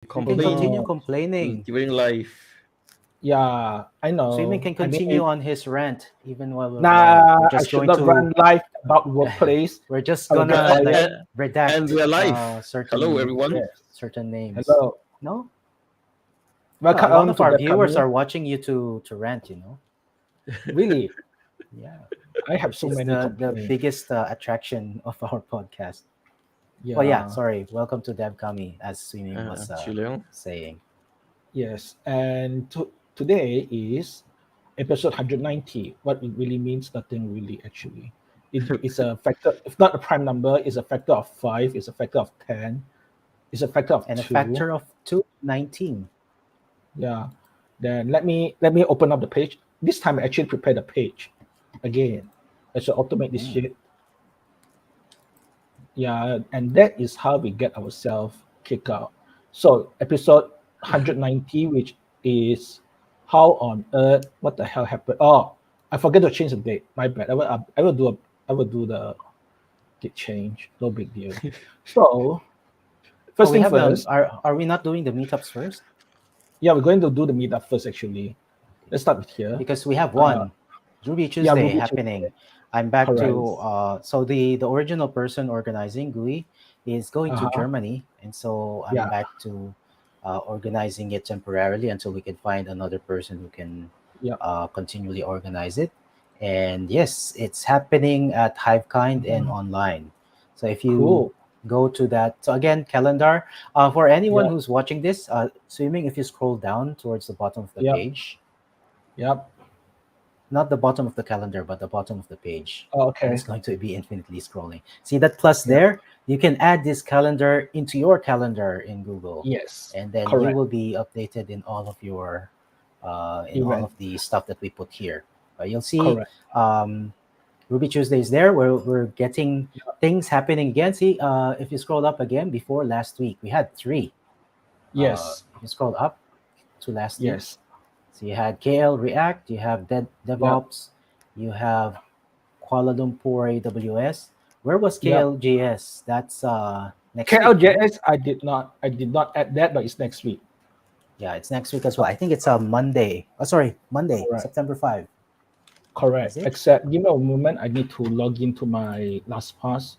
You can continue Complain complaining. during life. Yeah, I Swimming know. can I continue mean, on his rant even while nah, we're I just should going not to run live about workplace. we're just I will get gonna like fired. And redact we are live. Hello, certain everyone. Yes. names. Hello. No, well, a lot Welcome of to our viewers DevKami. are watching you to rant. Really, Yeah, I have so it's many the complaints. biggest attraction of our podcast. Well, yeah, Yeah. sorry. Welcome to DevKami, as Swimming was Chilling. saying. Yes. And today is episode 190. What it really means, nothing really actually. It's a factor, if not a prime number, it's a factor of 5, it's a factor of 10, it's a factor of And a 2. factor of 219. Yeah. Then let me open up the page. This time I actually prepared a page again. I should automate this Mm. shit. Yeah, and that is how we get ourselves kicked out. So episode 190, which is how on earth, what the hell happened? Oh, I forget to change the date. My bad. I will do the date change. No big deal. So Oh, first we thing have first. are we not doing the meetups first? Yeah, we're going to do the meetup first. Actually, let's start with here. Because we have Uh, one Ruby yeah, Tuesday Ruby happening. Tuesday. I'm back Correct. to so the original person organizing GUI is going to Uh-huh. Germany, and so I'm Yeah. back to organizing it temporarily until we can find another person who can Yeah. continually organize it. And yes, it's happening at Hivekind and Mhm. online. So if you Cool. go to that, so again, calendar for anyone Yeah. who's watching this, swimming. If you scroll down towards the bottom of the Yeah. page, Yeah. not the bottom of the calendar, but the bottom of the page. And it's Okay. going to be infinitely scrolling. See that plus Yeah. there? You can add this calendar into your calendar in Google, Yes. and then you Correct. will be updated in all Event. of the stuff that we put here. You'll see Correct. um, Ruby Tuesday is there, where we're getting Yeah. things happening again. See, if you scroll up again, before last week, we had three. Yes. If you scroll up to last week, Yes. so you had KL React, you have Yeah. DevOps, you have Kuala Lumpur AWS. Where was Yeah. KLJS? That's next week, right? KLJS, I did not add that, but it's next week. Yeah, it's next week as well. I think it's a Monday. Oh, sorry, Monday, Correct. September 5. Is Correct. it? Except, give me a moment. I need to log into my LastPass.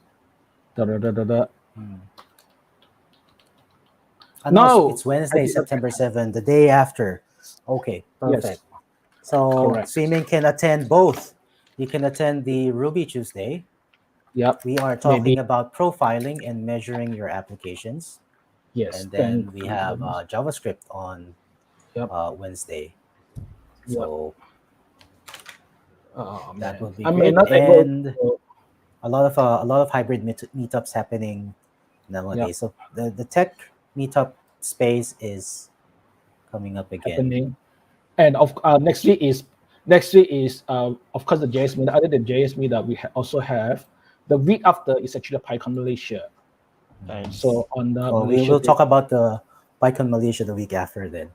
Da, da, da, da, da. Hmm. No, No, it's I Wednesday, did not September add that. 7, the day after. Okay, Yes. perfect. So Correct. swimming can attend both. You can attend the Ruby Tuesday. Yep. We are talking Maybe. about profiling and measuring your applications. Yes. And then Thank we you very have much. JavaScript on Yep. Wednesday. Yep. So Oh that man, would be I may great. not able. And To, a lot of hybrid meetups happening yep. nowadays. So the tech meetup space is coming up again. Happening. And next week is of course the JS meetup. Other than JS meetup, we also have the week after is actually the PyCon Malaysia. Mhm. Nice. So on the Well, we Malaysia will day, talk about the PyCon Malaysia the week after then.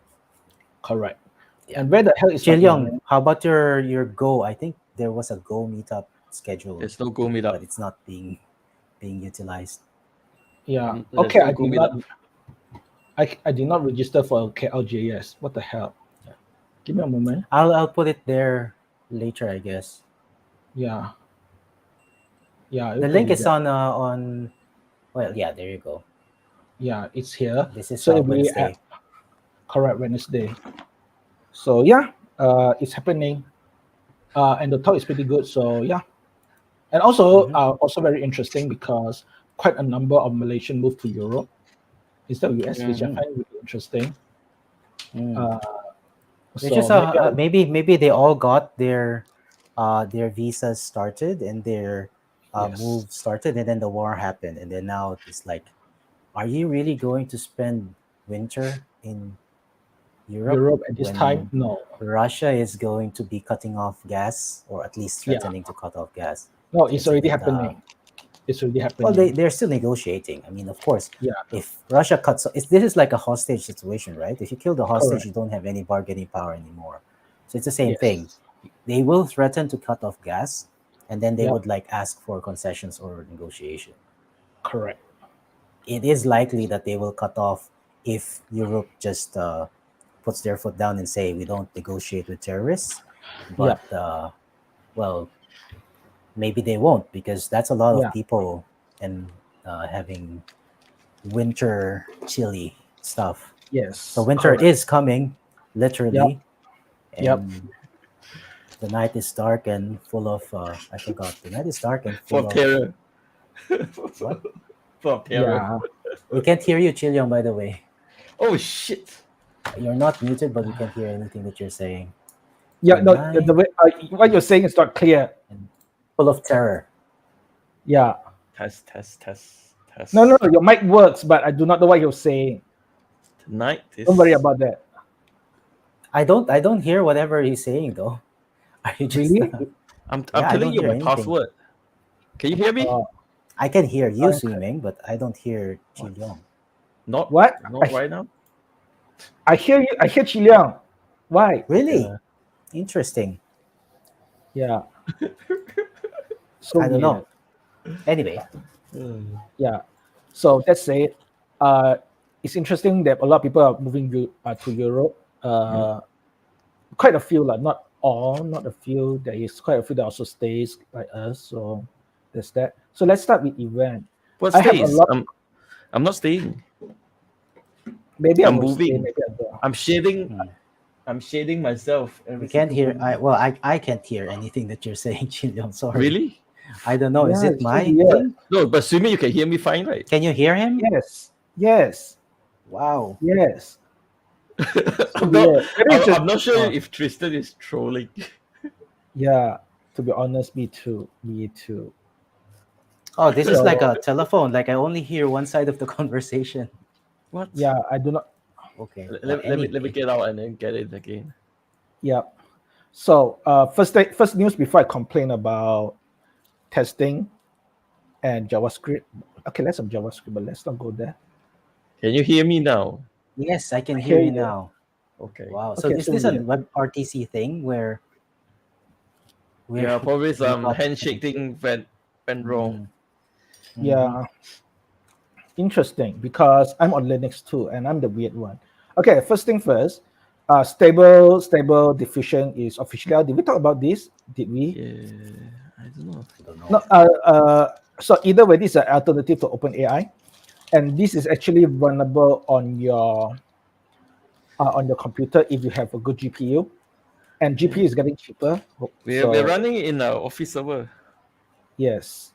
correct. Yeah. And where the hell is my Young, event? how about your Go? I think there was a Go meetup scheduled, There's no Go meetup. but it's not being utilized. Yeah. There's Okay, no I Go did meetup. not. I did not register for KLJS. What the hell? Yeah. Give me a moment. I'll put it there later, I guess. Yeah. Yeah, it The will link be is there. on. Well, yeah, there you go. Yeah, it's here. This is So it'll be at Wednesday. correct Wednesday. So yeah, it's happening. And the talk is pretty good. So yeah, and Hmm. also very interesting because quite a number of Malaysian moved to Europe instead of US, which I Hmm. find really interesting. Mm. Uh, It's just so maybe I'll, maybe they all got their visas started and their yes, move started, and then the war happened, and then now it's like, are you really going to spend winter in Europe Europe at this time. when No, Russia is going to be cutting off gas, or at least yeah, threatening to cut off gas? no, So it's it's a already bit happening. It's already well, happening. they're still negotiating. I mean, of course, Yeah, if Russia cuts, this is like a hostage situation, right? If you kill the hostage, correct. you don't have any bargaining power anymore. So it's the same thing. Yes, They will threaten to cut off gas, and then they yep, would like ask for concessions or negotiation. correct. It is likely that they will cut off if Europe just puts their foot down and say we don't negotiate with terrorists, Yeah, but well, maybe they won't because that's a lot of yeah, people and having winter chilly stuff. So yes, winter correct. is coming, Yep, literally, yep. and the night is dark and full of. I forgot. The night is dark and Full full of of terror. what? Full of terror. Yeah, We can't hear you, Chilion. By the way, Oh shit. you're not muted, but we can't hear anything that you're saying. yeah. The No, night what you're saying is not clear. and full of terror. Yeah. Test, test, test, No, no, test. no. Your mic works, but I do not know what you're saying. Tonight Don't worry is about that. I don't hear whatever he's saying though. Are you just? Really? I'm Yeah, I telling don't you hear my anything. password. Can you hear me? Uh, I can hear you okay. swimming, but I don't hear What? Chilion. Not What? not right now. I hear you. I hear Chiliang. Why? Really Yeah. interesting. Yeah. So I don't weird. know. Anyway, Hmm. Yeah. So that's it. Uh, it's interesting that a lot of people are moving to Europe. Quite a few, like not all, not a few. There is quite a few that also stays like us. So there's that. So let's start with event. What I have a stays? lot. I'm not staying. Maybe I I'm will stay. moving. Maybe I will. I'm shading. hmm, I'm shading myself we every can't single hear. moment. I can't hear anything that you're saying, Chilion. Sorry. Really? I don't know. Is Yeah, it it's so my weird. thing? No, but assuming you can hear me fine, right? Can you hear him? Yes. Yes. Wow. Yes. So I'm not. weird. Maybe it's just I'm not sure Oh, if Tristan is trolling. yeah. To be honest, me too. Me too. oh, this is like So a telephone. Like I only hear one side of the conversation. What? yeah, I do not. Okay. Well, Let me anyway, get out and then get it again. Yeah. So first news before I complain about testing and JavaScript. Okay, let's have JavaScript, but let's not go there. Can you hear me now? yes, I can I hear hear you you. now. Okay. Wow. So Okay, is so this a weird. WebRTC thing where Yeah, probably we some got handshake thing went wrong. mm, mhm. Yeah, interesting because I'm on Linux too, and I'm the weird one. Okay, first thing first. Stable diffusion is officially out. Did we talk about this? Did we? Yeah, I don't know. I don't No. know. So either way, this is an alternative to OpenAI, and this is actually runnable on your computer if you have a good GPU. And GPU is getting cheaper. We're So running it in our office server. yes.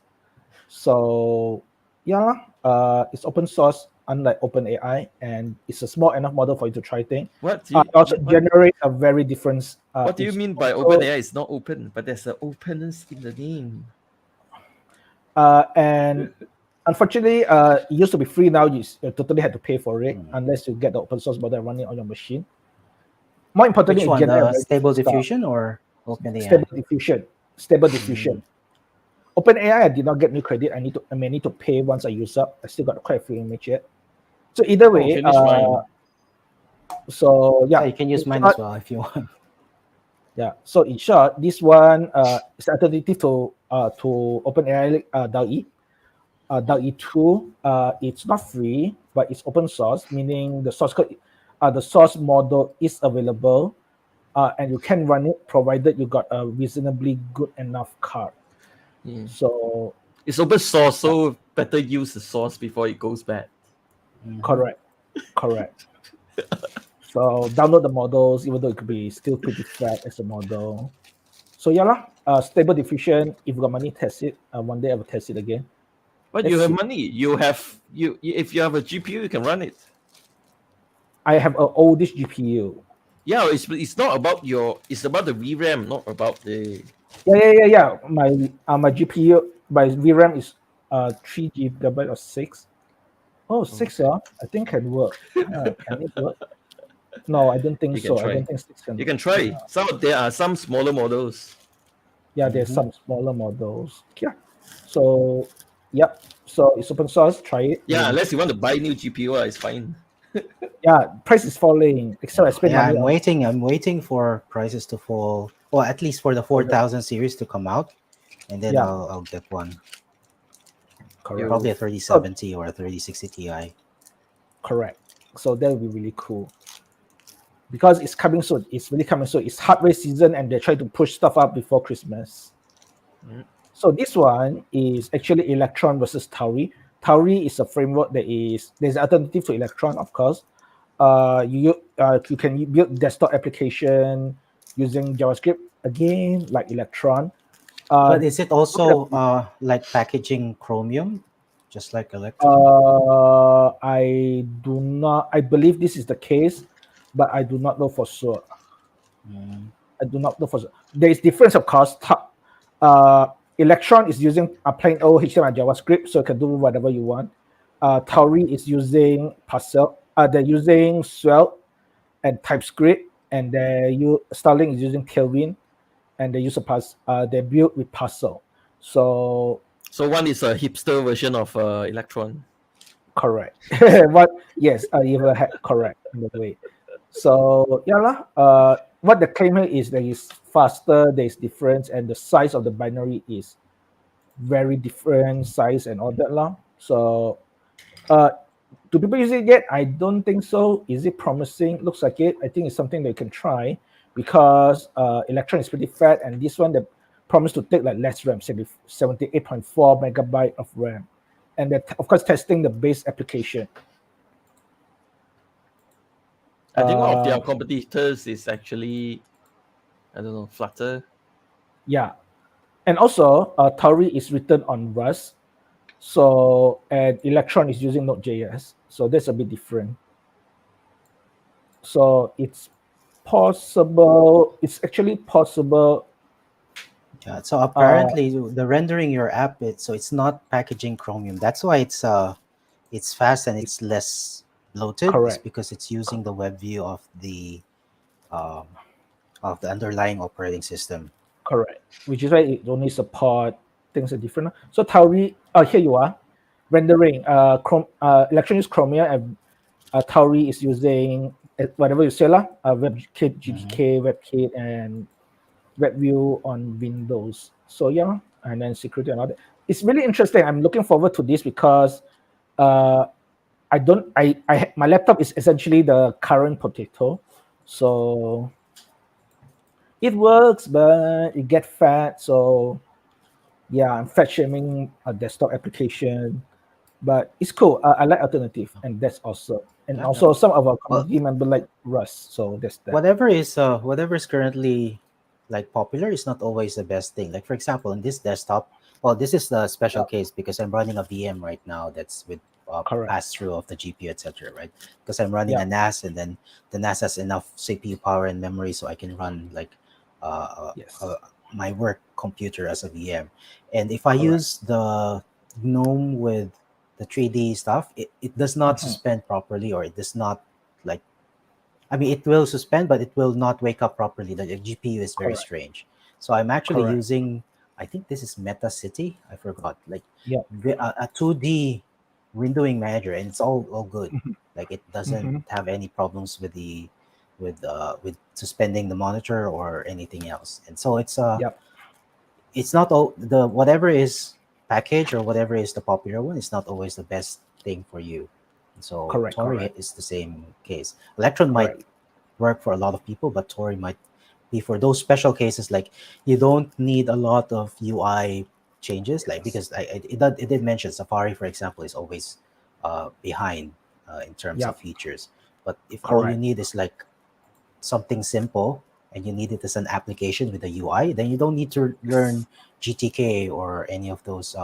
So yeah, it's open source, unlike OpenAI, and it's a small enough model for you to try things. What do It you also what generate a very different. what do you It's mean by also OpenAI is not open? But there's an openness in the name. and unfortunately, it used to be free. Now you totally had to pay for it Hmm. unless you get the open source model running on your machine. More importantly, Which it one? generates The very Stable different stuff. Diffusion or Stable OpenAI? diffusion. Stable Mm, diffusion. OpenAI, I did not get new credit. I may need to pay once I use up. I still got quite a few image yet. So either Oh, way, finish mine. so yeah, yeah, you can use in mine short, as well if you want. yeah. So in short, this one is alternative to OpenAI DALL-E. DALL-E 2, it's not free, but it's open source, meaning the source code, the source model is available, and you can run it provided you got a reasonably good enough card. Yeah. So It's open source, so better use the source before it goes bad. Mhm. correct, correct. So download the models, even though it could be still pretty fat as a model. So yeah lah, stable diffusion. If you got money, test it. One day I will test it again. But Let's you have see. money. You have if you have a GPU, you can run it. I have an oldish GPU. Yeah, it's not about it's about the VRAM, not about the Yeah. My GPU, my VRAM is 3 GB or 6. Oh, 6, okay. I think can work. Can it work? No, I don't think You can so. I try. don't think 6 can You work. can try. There are some smaller models. Yeah, there's Mhm. some smaller models. Yeah. So yep. So it's open source. Try it. Yeah, unless you want to buy new GPU, it's fine. Yeah, price is falling. Except I spend Yeah, money I'm on. waiting. I'm waiting for prices to fall. Well, at least for the 4000 series to come out, and then Yeah, I'll get one. correct. You Probably a So 3070 or a 3060 Ti. correct. So that would be really cool because it's coming soon. It's really coming soon. It's hardware season, and they're trying to push stuff up before Christmas. Mm. So this one is actually Electron versus Tauri. Tauri is a framework that is there's an alternative to Electron, of course. You can build desktop application using JavaScript again, like Electron. But Uh, is it look at also like packaging Chromium, just like Electron? I do not. I believe this is the case, but I do not know for sure. Mm. I do not know for sure. There is difference, of course. Uh, Electron is using a plain old HTML JavaScript, so you can do whatever you want. Tauri is using Parcel. They're using Svelte and TypeScript, and Starling is using Tailwind, and they use they build with Parcel. So So one is a hipster version of Electron. correct. What? Yes, you were correct in the way. So yeah lah. What the claim here is there is faster, there is difference, and the size of the binary is very different size and all that lah. So do people use it yet? I don't think so. Is it promising? Looks like it. I think it's something they can try because Electron is pretty fat, and this one they promise to take like less RAM, 78.4 megabyte of RAM, and they're of course testing the base application. I think one of their competitors is actually, I don't know, Flutter. Yeah, and also Tauri is written on Rust, so and Electron is using Node.js, so that's a bit different. So it's possible. It's actually possible. Yeah. So apparently, the rendering your app, it's not packaging Chromium. That's why it's fast and it's less bloated. It's Correct. because it's using the web view um, of the underlying operating system. Correct. Which is why it only support things are different. So Tauri, here you are, rendering. Electron use Chromium, and Tauri is using whatever you say lah. WebKit, GTK, WebKit, and WebView on Windows. So yeah, and then security and all that. It's really interesting. I'm looking forward to this because I don't. My laptop is essentially the current potato, so it works, but it get fat. So yeah, I'm fat shaming a desktop application, but it's cool. I like alternative, and that's awesome. And Yeah. also some of our Well, community member like Rust, so that's that. whatever is currently like popular is not always the best thing. Like for example, in this desktop, well, this is the special Yeah. case because I'm running a VM right now that's with Correct. pass through of the GPU, etc. Right? Because I'm running Yeah. a NAS, and then the NAS has enough CPU power and memory, so I can run like uh, Yes. uh, my work computer as a VM. And if I Correct. use the GNOME with the 3D stuff, it does not Mhm. suspend properly, or it does not like I mean, it will suspend, but it will not wake up properly. The GPU is very Correct. strange. So I'm actually Correct. using, I think this is Meta City. I forgot. Like Yeah. a 2D windowing manager, and it's all good. Mhm. Like it doesn't Mhm. have any problems with suspending the monitor or anything else. And so Yep. it's not all the whatever is package or whatever is the popular one. It's not always the best thing for you. So Correct. Tori Correct. is the same case. Electron might Correct. work for a lot of people, but Tori might be for those special cases. Like you don't need a lot of UI changes, like Yes. because it did mention Safari, for example, is always behind in terms of Yep. features. But if all you Correct. need is like something simple and you need it as an application with a UI, then you don't need to learn GTK or any of those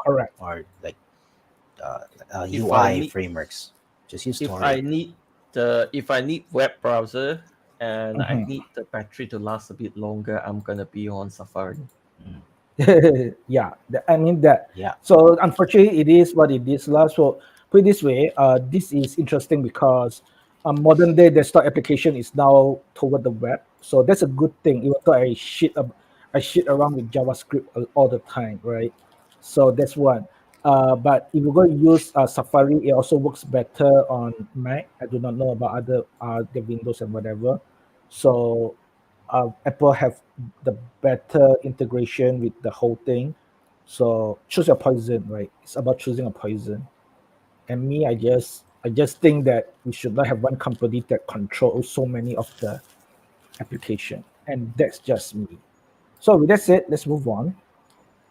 Correct. or like If I UI need frameworks. Just use if I Tori. need web browser and I Mhm. need the battery to last a bit longer, I'm gonna be on Safari. Mm. Yeah, I mean that. Yeah. So unfortunately, it is what it is. Last, so put it this way, this is interesting because modern day desktop application is now toward the web, so that's a good thing. Even though I shit around with JavaScript all the time, right? So that's one. But if you're going to use Safari, it also works better on Mac. I do not know about other the Windows and whatever. So Apple have the better integration with the whole thing. So choose your poison, right? It's about choosing a poison. And me, I just I just think that we should not have one company that controls so many of the application, and that's just me. So with that said, let's move on.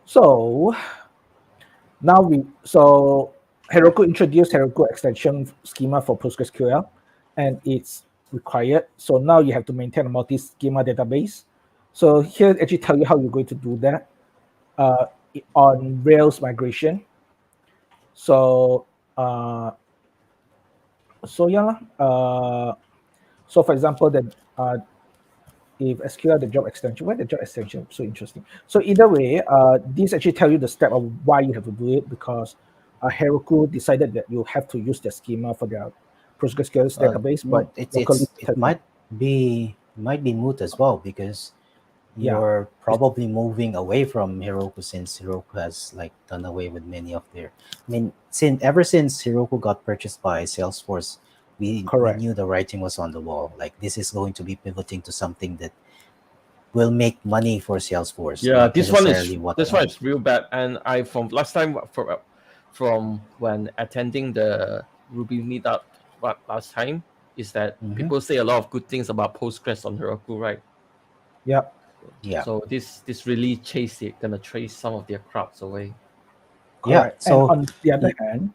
So now Heroku introduced Heroku extension schema for PostgreSQL, and it's required. So now you have to maintain a multi-schema database. So here actually tell you how you're going to do that on Rails migration. So yeah lah. So for example, if SQL the job extension, why the job extension so interesting? So either way, these actually tell you the step of why you have to do it, because Heroku decided that you have to use their schema for their PostgreSQL database, but locally it might be moot as well, because Yeah. you're probably moving away from Heroku, since Heroku has like done away with many of their. I mean, ever since Heroku got purchased by Salesforce, we Correct. knew the writing was on the wall. Like, this is going to be pivoting to something that will make money for Salesforce. Yeah, not this one necessarily what. is real bad. And I from last time from when attending the Ruby meetup last time is that people say a lot of good things about Postgres on Heroku, right? Yeah. Yeah. So this really gonna chase some of their crowds away. Yeah. Correct. So and on the other hand,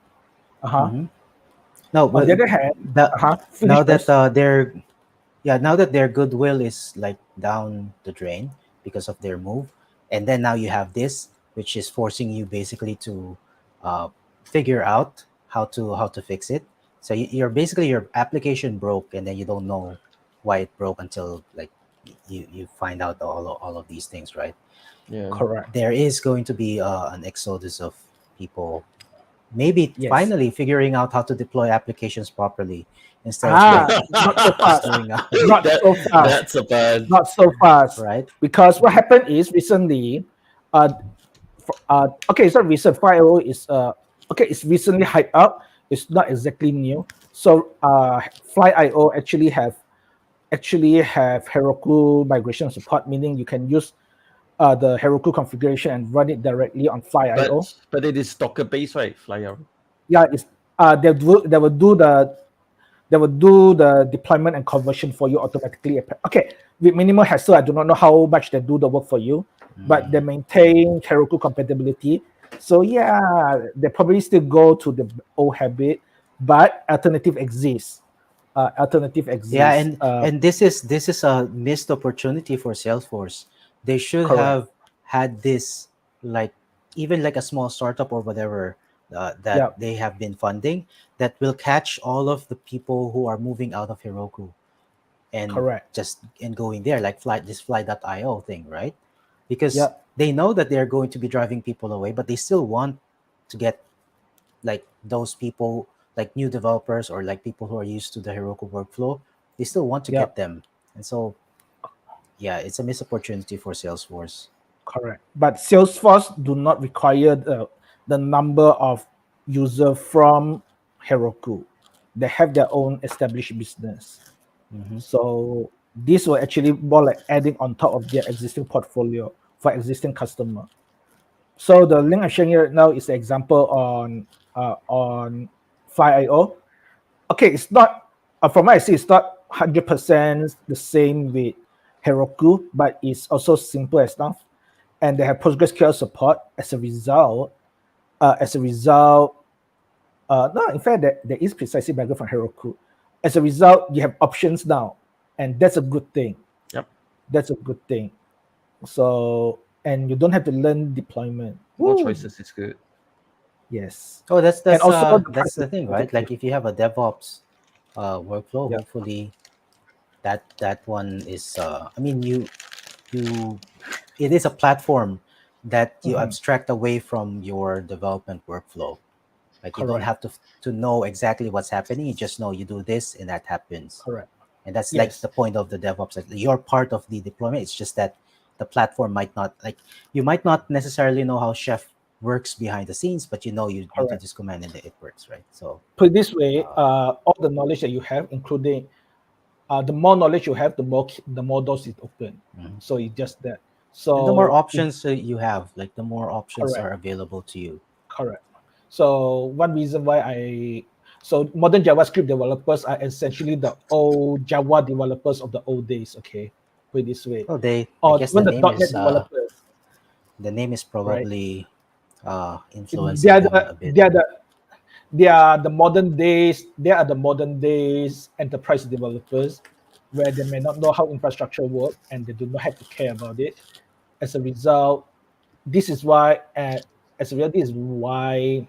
no, on but the other hand, now finish first. that now that their goodwill is like down the drain because of their move, and then now you have this, which is forcing you basically to figure out how to fix it. So you're basically, your application broke, and then you don't know why it broke until like you find out all of these things, right? Yeah. Correct. There is going to be an exodus of people maybe Yes. finally figuring out how to deploy applications properly, instead of Not so fast. doing out, Not so fast. That's a bad. Not so fast. right? Because what happened is recently, okay, so recent Fire.io is it's recently hyped up. It's not exactly new. So Fly.io actually have Heroku migration support, meaning you can use the Heroku configuration and run it directly on Fly.io. But it is Docker based, right? Flyer. Yeah, it's they will do the deployment and conversion for you automatically. Okay, with minimal hassle. I do not know how much they do the work for you, but they maintain Heroku compatibility. So yeah, they probably still go to the old habit, but alternative exists. Yeah, and this is a missed opportunity for Salesforce. They should Correct. have had this, like, even like a small startup or whatever that Yeah. they have been funding, that will catch all of the people who are moving out of Heroku and Correct. going there, like this fly.io thing, right? Because Yeah. they know that they're going to be driving people away, but they still want to get like those people, like new developers or like people who are used to the Heroku workflow. They still want to Yeah. get them, and so yeah, it's a missed opportunity for Salesforce. Correct. But Salesforce do not require the number of user from Heroku. They have their own established business. So this will actually more like adding on top of their existing portfolio for existing customer. So the link I'm sharing here right now is the example on Fly.io. Okay, it's not from what I see, it's not 100% the same with Heroku, but it's also simple enough, and they have PostgreSQL support. As a result, no, in fact, there is precisely background from Heroku. As a result, you have options now, and that's a good thing. Yep. That's a good thing. So, and you don't have to learn deployment. More Woo. choices is good. Yes. Oh, that's And also the that's price the is thing, right? Like, if you have a DevOps workflow, Yeah. hopefully that one is. I mean, it is a platform that you abstract away from your development workflow. Like, you don't Correct. have to know exactly what's happening. You just know you do this and that happens. Correct. And that's like Yes. the point of the DevOps. Like, you're part of the deployment. It's just that the platform might not, like, you might not necessarily know how Chef works behind the scenes, but you know you do Correct. this command and it works, right? So Put it this way, all the knowledge that you have, including the more knowledge you have, the more doors it open. So it's just that. So and the more options you have, like, the more options Correct. are available to you. Correct. So one reason why So modern JavaScript developers are essentially the old Java developers of the old days. Okay, put it this way, Well, they, I or guess even the .NET developers, the name is right? probably They influencing are them the a bit. they are the they are the modern days. They are the modern days enterprise developers, where they may not know how infrastructure work and they do not have to care about it. As a result, this is why, as a result, this is why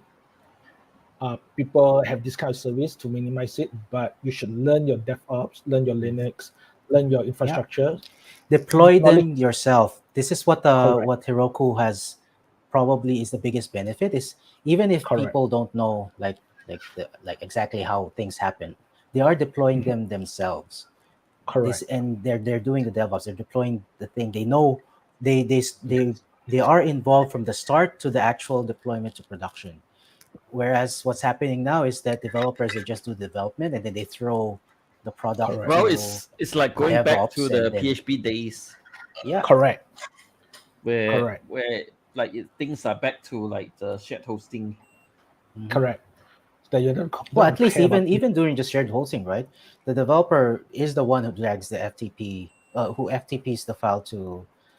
people have this kind of service to minimize it. But you should learn your DevOps, learn your Mhm. Linux, learn your Yeah, infrastructure. deploy Knowledge, them yourself. This is correct, what Heroku has probably is the biggest benefit is even if correct, people don't know like exactly how things happen, they are deploying mhm, them themselves. This correct, and they're doing the DevOps. They're deploying the thing. They know they are involved from the start to the actual deployment to production. Whereas what's happening now is that developers they just do development and then they throw the product correct, Well, to it's like going back to DevOps and the then PHP days yeah. correct, where correct, like things are back to like the shared hosting. Mhm. correct. That you Well, don't at have to least care about people. even during the shared hosting, right? The developer is the one who drags the FTP, who FTPs the file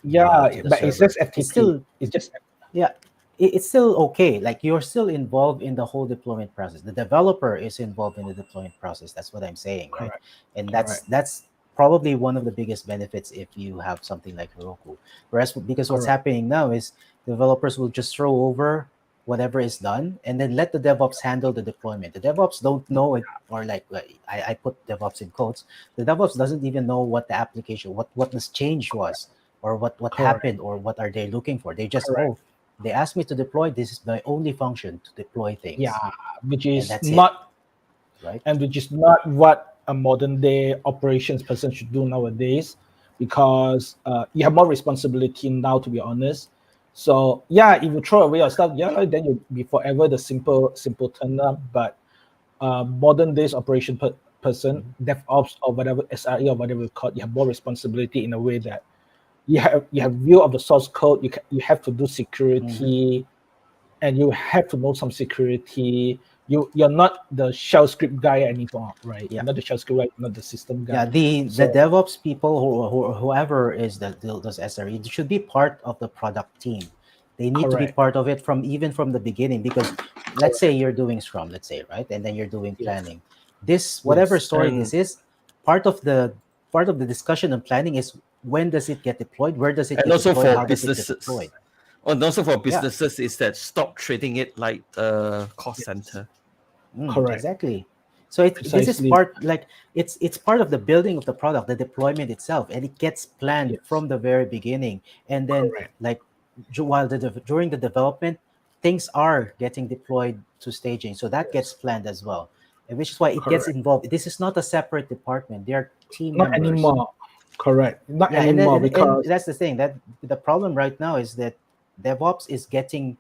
Yeah, to the but it's server. just It's FTP. still It's just yeah, it's still okay. Like you're still involved in the whole deployment process. The developer is involved in the deployment process. That's what I'm saying, right? correct, And correct, that's probably one of the biggest benefits if you have something like Heroku. Whereas because what's correct, happening now is developers will just throw over whatever is done and then let the DevOps handle the deployment. The DevOps don't know it or I put DevOps in quotes. The DevOps doesn't even know what the application, what this change was or what correct, happened or what are they looking for. They just correct. they asked me to deploy. This is my only function to deploy Yeah, things, which and is that's it, not right? which is not what a modern day operations person should do nowadays, because you have more responsibility now, to be honest. So yeah, if you throw away your stuff, yeah, like, then you'll be forever the simple turn up. But modern days person, Mhm. DevOps or whatever, SRE or whatever you call it, you have more responsibility in a way that you have view of the source code. You have to do Mhm. security, and you have to know some security. You're not the shell script guy anymore, right? Yeah, You're not the shell script guy, you're not the system yeah. guy. The So DevOps people whoever is that does SRE should be part of the product team. They need to be correct, part of it from even from the beginning because let's say correct. you're doing Scrum, let's say, right, and then you're doing Yes, planning. This whatever yes, story And this is, part of the part of the discussion and planning is when does it get deployed, where does it and get also deployed, for how does it get businesses, deployed. and also for Yeah. businesses is that stop treating it like a cost yes, center. correct, Exactly. So this is precisely. part like it's part of the building of the product, the deployment itself, and it gets planned Yes, from the very beginning. And then correct, like during the development, things are getting deployed to staging, so that gets yes, planned as well, and which is why it gets correct. involved. This is not a separate department; they are team Not members. anymore. Correct. Not Yeah, and then anymore and because that's the thing that the problem right now is that DevOps is getting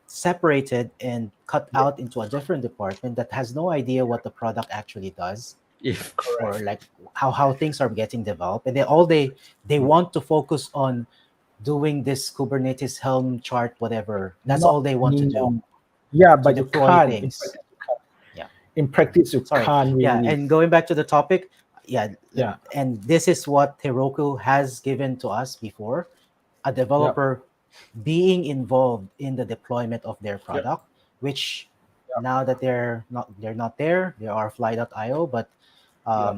separated and cut yeah, out into a different department that has no idea what the product actually does If or correct. like how things are getting developed, and they want to focus on doing this Kubernetes Helm chart, whatever. That's Not all they want to do, anymore. Yeah, to but you deploy can't. things. Yeah. In practice, you Sorry. can't Yeah, really. and going back to the topic, yeah, Yeah, and this is what Heroku has given to us before, a yep, developer being involved in the deployment of their yep, product, which yep, now that they're not there, they are fly.io, but yep.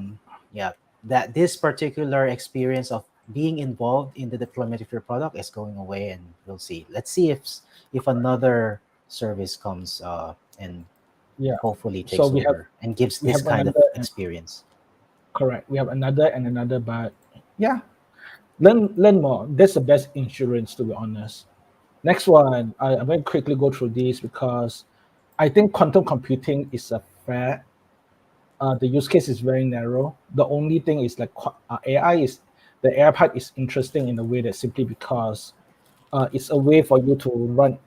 yeah, that this particular experience of being involved in the deployment of your product is going away, and we'll see. Let's see if another service comes and Yeah. hopefully So takes over and gives we this have kind of another and experience. correct. We have another and another, but yeah, learn more. That's the best insurance, to be honest. Next one, I'm going to quickly go through this because I think quantum computing is a fair. The use case is very narrow. The only thing is like AI is the AI part is interesting in a way that simply because it's a way for you to run,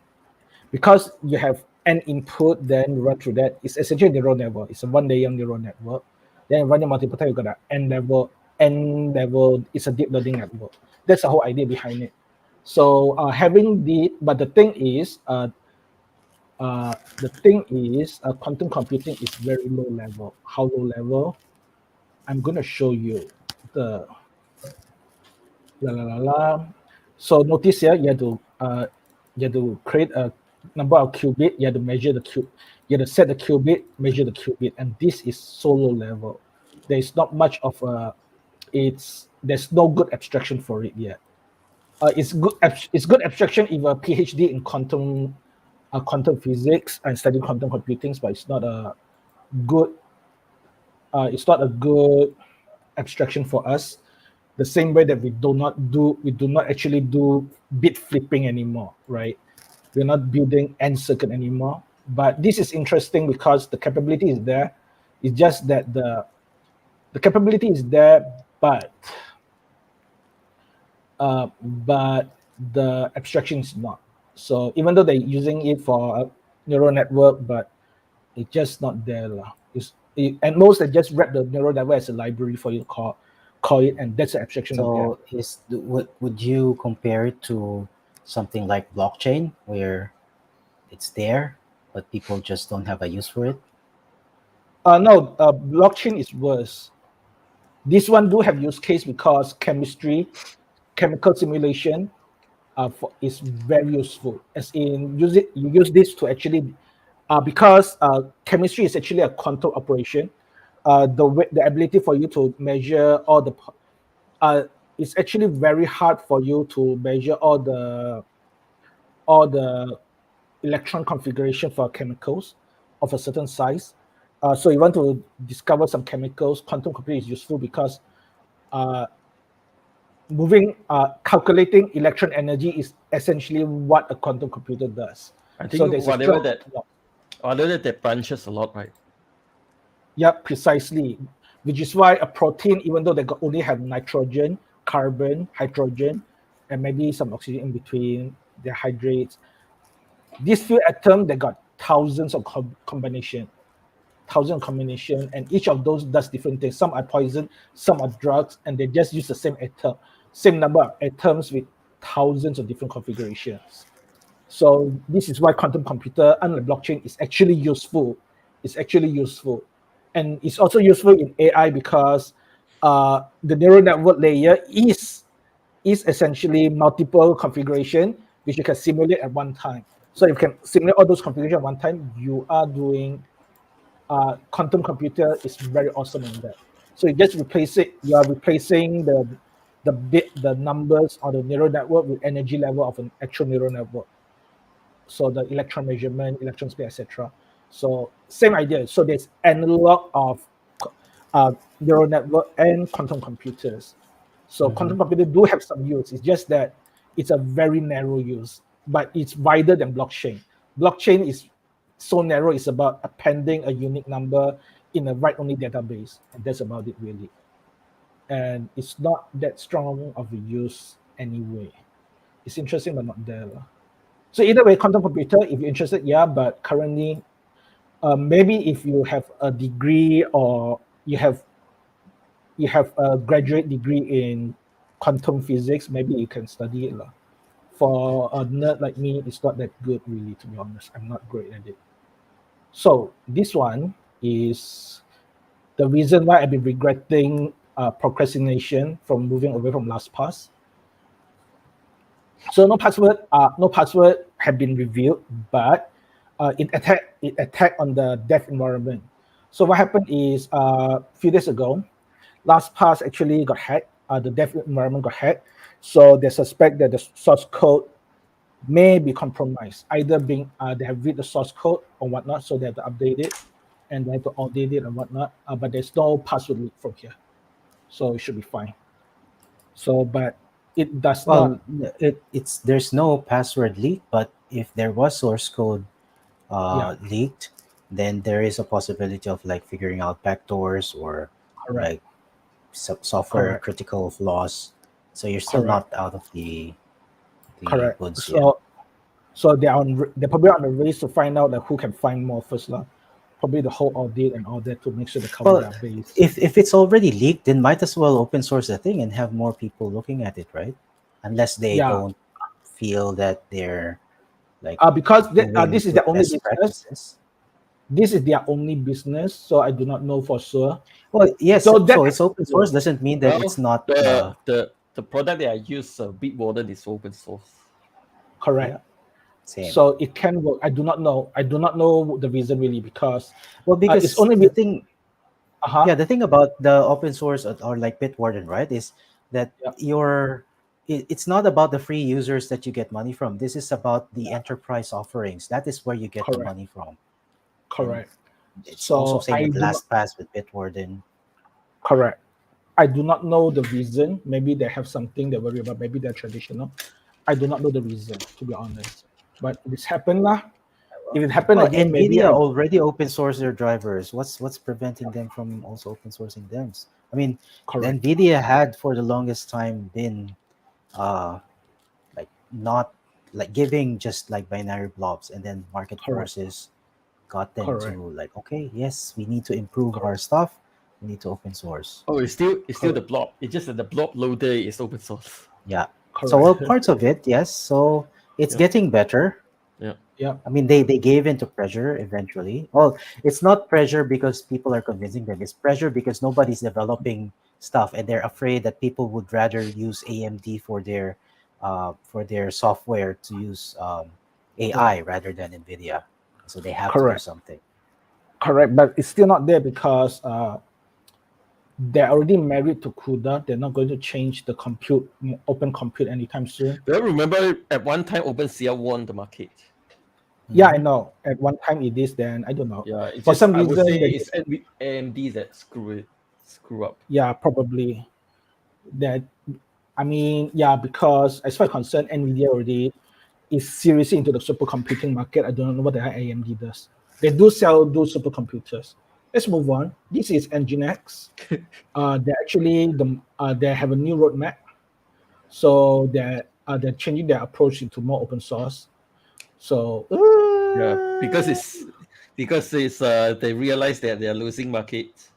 because you have an input, then you run through that. It's essentially a neural network. It's a one layer neural network. Then you run it multiple times, you got an n level. It's a deep learning network. That's the whole idea behind it. So having the but the thing is, The thing is, quantum computing is very low level. How low level? I'm going to show you the la la la la. So notice here, you have to create a number of qubit. You have to measure the qubit. You have to set the qubit, measure the qubit, and this is so low level. There is not much of a. There's no good abstraction for it yet. It's good. It's good abstraction if a PhD in quantum physics and studying quantum computing, but it's not a good. It's not a good abstraction for us. The same way that we do not actually do bit flipping anymore, right? We're not building end circuit anymore. But this is interesting because the capability is there. It's just that the capability is there, but the abstraction is not. So even though they're using it for a neural network, but it's just not there. And most they just wrap the neural network as a library for you to call it, and that's the abstraction of So would you compare it to something like blockchain, where it's there, but people just don't have a use for it? No, blockchain is worse. This one do have use case because chemical simulation is very useful. As in, you use this to actually, because chemistry is actually a quantum operation. The ability for you to measure all the, it's actually very hard for you to measure all the electron configuration for chemicals of a certain size. So you want to discover some chemicals, quantum computing is useful because calculating electron energy is essentially what a quantum computer does. I think So there's whatever that branches a lot, right? Yeah, precisely. Which is why a protein, even though they only have nitrogen, carbon, hydrogen, and maybe some oxygen in between, they're hydrates. These few atoms, they got thousands of combination, and each of those does different things. Some are poison, some are drugs, and they just use the same number of atoms with thousands of different configurations. So this is why quantum computer, unlike blockchain, is actually useful. It's actually useful. And it's also useful in AI because the neural network layer is essentially multiple configuration, which you can simulate at one time. So if you can simulate all those configurations at one time, you are doing quantum computer is very awesome in that. So you just replace it. You are replacing the numbers on the neural network with energy level of an actual neural network. So the electron measurement, electron speed, etc. So same idea. So there's analog of neural network and quantum computers. So quantum computer do have some use. It's just that it's a very narrow use, but it's wider than blockchain. Blockchain is so narrow. It's about appending a unique number in a write-only database, and that's about it really. And it's not that strong of a use anyway. It's interesting, but not there. So either way, quantum computer, if you're interested, yeah, but currently, maybe if you have a degree or you have a graduate degree in quantum physics, maybe you can study it. For a nerd like me, it's not that good really, to be honest. I'm not great at it. So this one is the reason why I've been regretting procrastination from moving away from LastPass. So no password have been revealed, but it attacked on the dev environment. So what happened is a few days ago, LastPass actually got hacked. The dev environment got hacked. So they suspect that the source code may be compromised. Either they have read the source code or whatnot, so they have to update it and they have to audit it and whatnot. But there's no password leak from here, so it should be fine. So, but it does not. There's no password leak, but if there was source code leaked, then there is a possibility of like figuring out backdoors or like software critical flaws. So you're still not out of the woods yet. So they're probably on the race to find out like who can find more first. Probably the whole audit and all that to make sure they cover their base. If it's already leaked, then might as well open source the thing and have more people looking at it, right? Unless they don't feel that they're like Because going this is into the only best business. practices? This is their only business, so I do not know for sure. Well, yes. So that So it's open source doesn't mean that it's Well, not. the product that I use, Bitwarden, is open source. correct. Yeah, same. So it can work. I do not know. I do not know the reason really because Well, it's because only the with thing, uh-huh. yeah, the thing about the open source or like Bitwarden, right, is that Yeah, it's not about the free users that you get money from. This is about the enterprise offerings. That is where you get the correct, money from. And correct. it's also So same I with do not LastPass with Bitwarden. correct. I do not know the reason. Maybe they have something they worry about. Maybe they're traditional. I do not know the reason, to be honest. But if it's happened lah, if it happened Well, again, maybe Nvidia I already open source their drivers. What's preventing them from also open sourcing them? I mean, correct, Nvidia had for the longest time been uh like not like giving just like binary blobs, and then market correct, forces got them to correct, like, okay, yes, we need to improve our correct, stuff. We need to open source. Oh, it's still the correct, blob. It's just that the blob loader is open source. Yeah. So correct. well, parts of it, yes. So it's Yeah, getting better. yeah. Yeah, I mean, they gave into pressure eventually. Well, it's not pressure because people are convincing them. It's pressure because nobody's developing stuff, and they're afraid that people would rather use AMD for their software to use yeah, AI rather than NVIDIA. So they have to do correct, something. correct. But it's still not there because they're already married to CUDA. They're not going to change the compute, open compute anytime soon. Well, remember at one time OpenCL won the market. Yeah, I Mhm. know. At one time it is, then I don't know. Yeah, it's For just some I would say reason, they it's just, AMD that screw up. yeah, probably that. I mean, yeah, because as far as concerned, NVIDIA already is seriously into the supercomputing market. I don't know what the hell AMD does. They do sell those supercomputers. Let's move on. This is Nginx. They actually they have a new roadmap, so they're changing their approach into more open source. So Yeah, because it's they realize that they're losing market.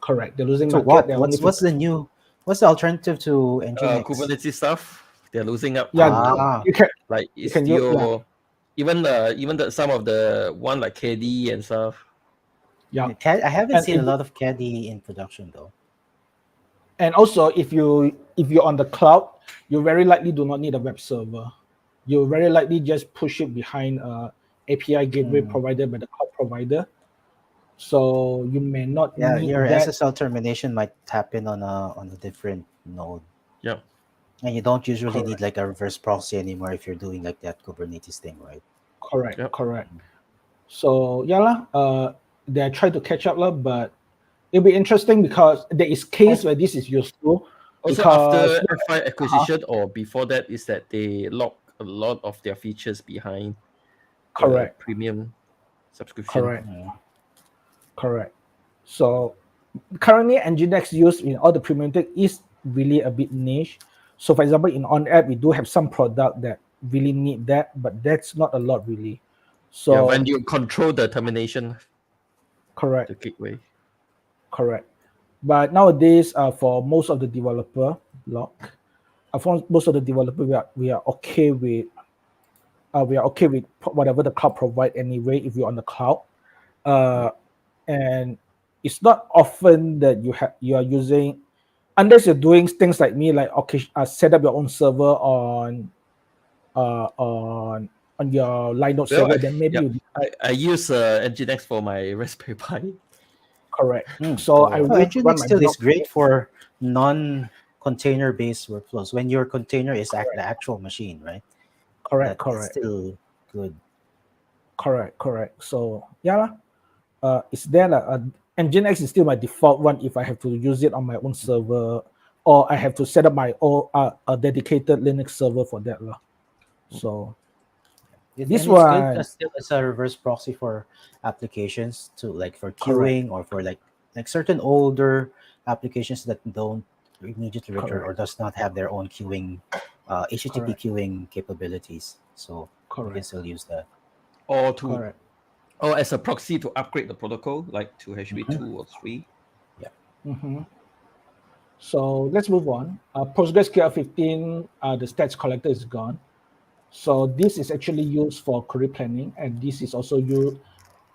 correct, they're losing So market. what? They're only What's the alternative to Nginx? Kubernetes stuff, they're losing up yeah. to Ah, You can like you can use yeah Istio, even some of the one like KD and stuff. yeah, I haven't and seen a lot of Caddy in production though. and also if you're on the cloud, you very likely do not need a web server. You very likely just push it behind a API gateway Hmm. provided by the cloud provider. So you may not Yeah, need your that. SSL termination might happen on a different node, Yeah. and you don't usually need Correct, like a reverse proxy anymore if you're doing like that Kubernetes thing, right? correct, Yep. correct. So yeah lah, they are trying to catch up lah, but it'll be interesting because there is case Also, where this is useful also because after F5 acquisition or before that is that they lock a lot of their features behind the correct, premium subscription. correct, Mm. correct. So currently Nginx used in all the premium tech is really a bit niche. So for example, in on app we do have some product that really need that, but that's not a lot really. Yeah, when So you control the termination, correct, the gateway. correct. But nowadays, for most of the developer block, for most of the developer, we are okay with whatever the cloud provide anyway. If you're on the cloud, uh, and it's not often that you are using, unless you're doing things like me, like okay, set up your own server uh, on on your Linux Well, server. Then maybe yeah, you I use Nginx for my Raspberry Pi. correct. Mm. So I So No, would run Nginx my still blog. is great for non-container based workflows when your container is the Correct, actual machine, right? correct, That it's correct, still good. correct, correct. So yeah lah. Is there like Nginx is still my default one if I have to use it on my own server, or I have to set up my own a dedicated Linux server for that lah. So this And it's good one, as still as a reverse proxy for applications to like for correct, queuing or for like certain older applications that don't immediately return or correct, does not have their own queuing HTTP correct, queuing capabilities. So you can correct, still use that. or to correct. or as a proxy to upgrade the protocol, like to Mhm. HTTP 2 or 3. Yeah. Hmm. So let's move on. PostgreSQL 15, the stats collector is gone. So this is actually used for query planning, and this is also used.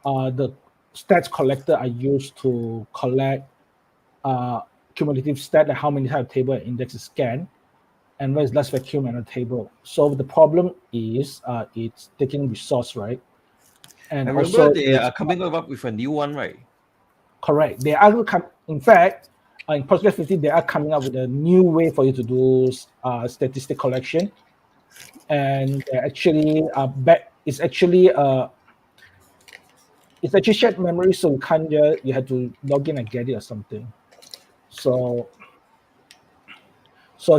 The stats collector are used to collect cumulative stat, like how many times table and index is scanned, and where is last vacuum in a table. So the problem is it's taking resource, right? And I remember also they it's are coming up with a new one, right? correct. They are in fact, in Postgres 15, they are coming up with a new way for you to do statistic collection, and they're actually back. It's actually shared memory, so you can't you have to log in and get it or something. So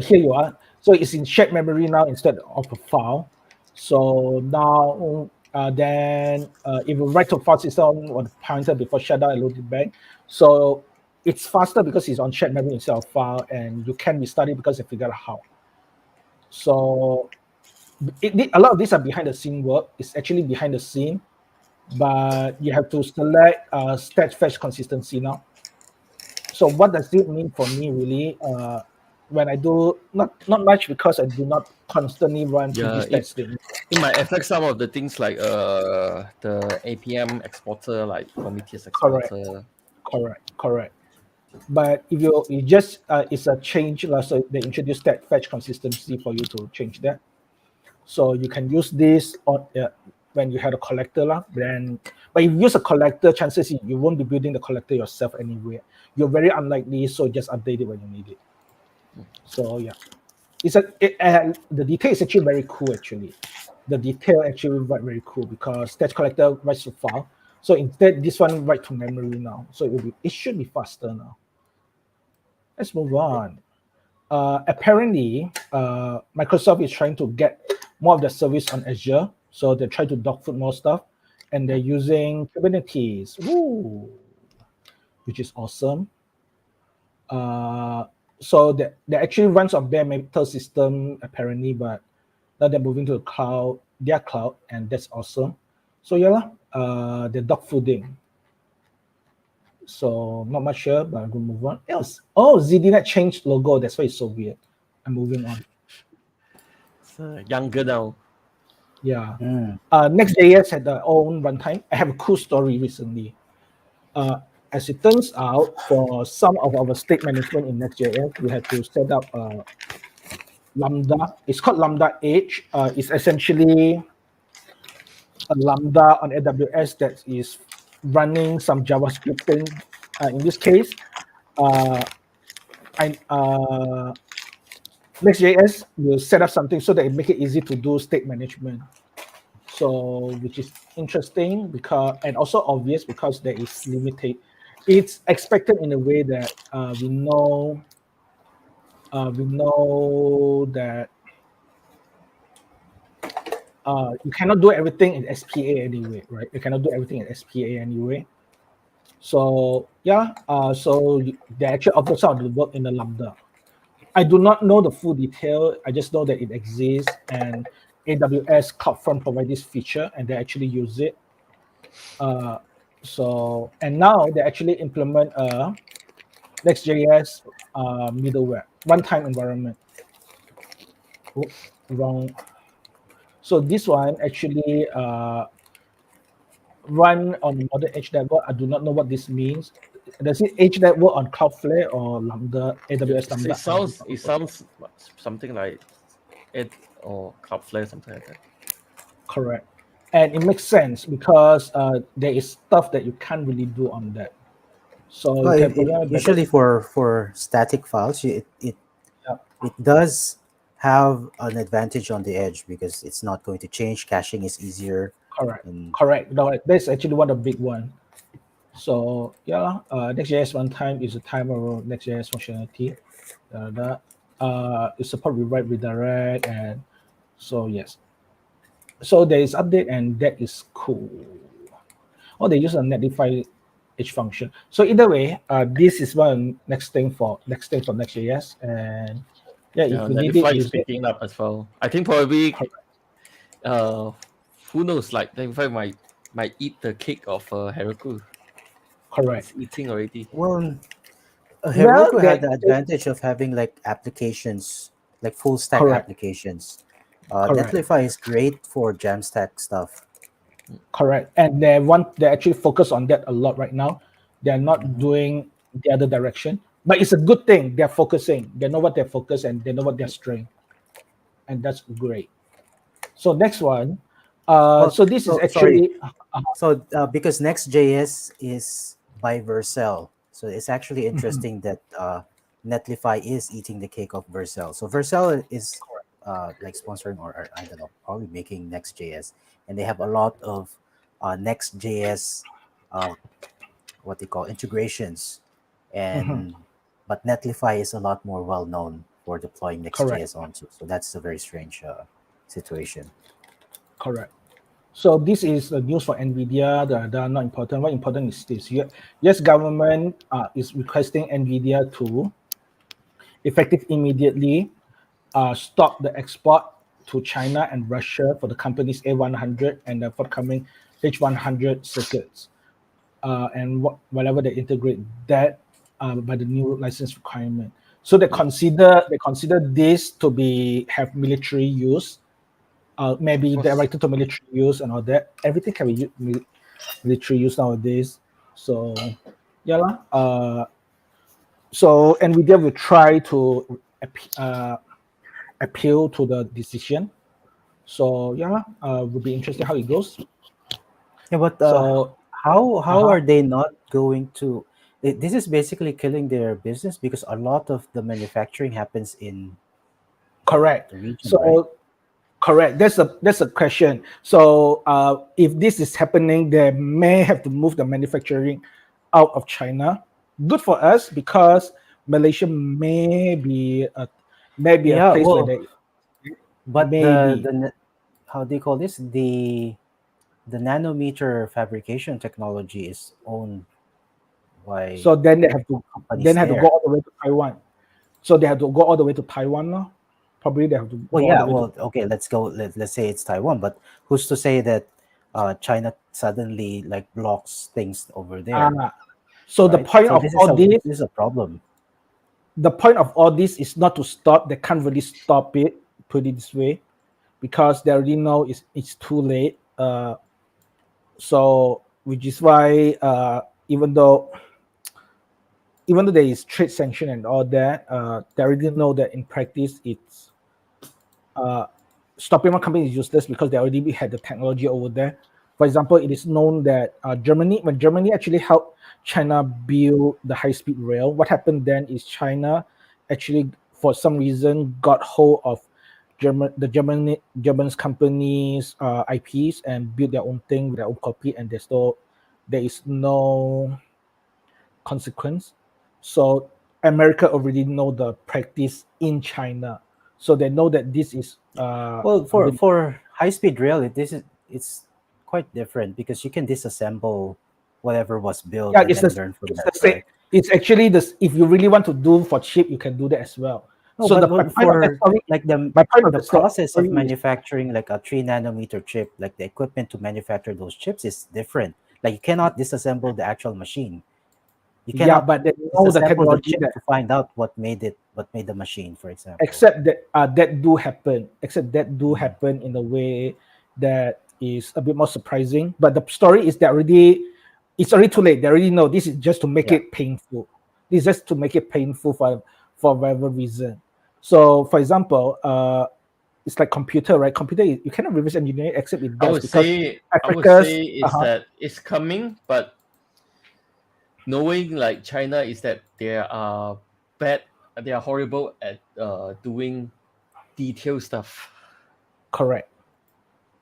here you are. So it's in shared memory now instead of a file. So now then if you write to file system on the pointer before shutdown and load it back, so it's faster because it's on shared memory instead of file, and you can restart it because you figure out how. So a lot of these are behind the scene work. It's actually behind the scene, but you have to select stat fetch consistency now. So what does it mean for me really? When I do not much because I do not constantly run Yeah, PD stat statement. it might affect some of the things like the APM exporter, like Prometheus Correct, exporter. correct. But if you just it's a change, so they introduce stat fetch consistency for you to change that. So you can use this on when you have a collector lah. Then, but if you use a collector, chances you won't be building the collector yourself anyway. You're very unlikely, so just update it when you need it. So yeah, the detail is actually very cool. Actually, the detail actually very cool because stat collector writes to file. So instead, this one write to memory now. So it should be faster now. Let's move on. Apparently, Microsoft is trying to get more of the service on Azure. So they try to dogfood more stuff, and they're using Kubernetes, which is awesome. So they actually runs on bare metal system apparently, but now they're moving to the cloud, their cloud, and that's awesome. So yeah, they're dogfooding. So not much sure, but I'm gonna move on. Else, ZDNet changed logo. That's why it's so weird. I'm moving on. It's younger now. Yeah. Next.js had their own runtime. I have a cool story recently. As it turns out, for some of our state management in Next.js, we had to set up Lambda. It's called Lambda Edge. It's essentially a Lambda on AWS that is running some JavaScript thing. In this case, Next.js will set up something so that it make it easy to do state management. So, which is interesting because, and also obvious because there is limited. It's expected in a way that we know that you cannot do everything in SPA anyway, right? You cannot do everything in SPA anyway. So yeah, they actually offer some of the work in the Lambda. I do not know the full detail. I just know that it exists, and AWS CloudFront provide this feature, and they actually use it. So and now they actually implement a Next.js middleware runtime environment. Oh, wrong. So this one actually run on modern edge network. I do not know what this means. Does it edge network on Cloudflare or Lambda, AWS Lambda? It sounds something like it or Cloudflare, something like that. Correct. And it makes sense because there is stuff that you can't really do on that. So Well, you can program usually for static files, it does have an advantage on the edge because it's not going to change. Caching is easier. Correct. No, that's actually one of the big one. So yeah, Next.js runtime is a timer of Next.js functionality. It support rewrite redirect, and so yes. So there is update, and that is cool. Or they use a netlify edge function. So either way, this is one next thing for Next.js, and yeah, if you need it, Netlify is use it. picking up as well. I think probably who knows, like Netlify might eat the cake of Heroku. Correct. It's eating already. Well, Heroku had the advantage of having like applications, like full stack Correct. applications. Correct. Netlify is great for Jamstack stuff. Correct. And they actually focus on that a lot right now. They're not Mhm. doing the other direction. But it's a good thing. They're focusing. They know what they're focused and they know what their strength. And that's great. So next one. Well, So this is so sorry. actually So because Next.js is by Vercel, so it's actually Mhm. interesting that Netlify is eating the cake of Vercel. So Vercel is like sponsoring or I don't know, probably making Next.js, and they have a lot of Next.js, uh, what they call integrations, Mhm. and but Netlify is a lot more well known for deploying Correct. Next.js onto. So that's a very strange situation. Correct. So this is the news for NVIDIA that are not important. What important is this? Yes, government is requesting NVIDIA to effective immediately stop the export to China and Russia for the company's A100 and the forthcoming H100 circuits, and whatever they integrate that by the new license requirement. So they consider this to be have military use, maybe Was directed to military use and all that. Everything can be military use nowadays. So yeah lah. So NVIDIA will try to appeal to the decision. So yeah, will be interesting how it goes. Yeah, but So how uh-huh, are they not going to? This is basically killing their business because a lot of the manufacturing happens in correct. the region, right? So correct. That's a question. So if this is happening, they may have to move the manufacturing out of China. Good for us because Malaysia may be a Yeah, place where well, they but maybe. how do you call this? The nanometer fabrication technology is owned by So then they have to companies go there. all the way to Taiwan. So they have to go all the way to Taiwan now. Probably they have to Well, go all the yeah, way to. well, okay, let's go. Let's say it's Taiwan, but who's to say that China suddenly like blocks things over there, Ah, so the right? point So of all this this, is a problem. is not to stop. They can't really stop it. Put it this way, because they already know it's too late. So which is why even though there is trade sanction and all that, they already know that in practice it's uh, stopping one company is useless because they already had the technology over there. For example, it is known that when Germany actually helped China build the high-speed rail, what happened then is China actually, for some reason, got hold of German companies' IPs and built their own thing with their own copy, and there is no consequence. So America already know the practice in China, so they know that this is Well, a bit. for high speed rail, it's quite different because you can disassemble whatever was built Yeah, and then learn from it's that, the same. right? It's actually this. If you really want to do for cheap, you can do that as well. No, So but my point of that for story, like my point of the the process of story is manufacturing like a 3 nanometer chip, like the equipment to manufacture those chips is different. Like you cannot disassemble the actual machine. You yeah, cannot but they know the disassemble the technology chip that to find out what made the machine, for example. except that that do Mhm. happen in a way that is a bit more surprising. But the story is that already it's already too late. They already know this is just to make Yeah. it painful. This is just to make it painful for whatever reason. So for example, it's like computer, right? Computer you cannot reverse engineer it except it does because I would Africa's say is that it's coming, but knowing like China is that they are bad, they are horrible at doing detail stuff. correct.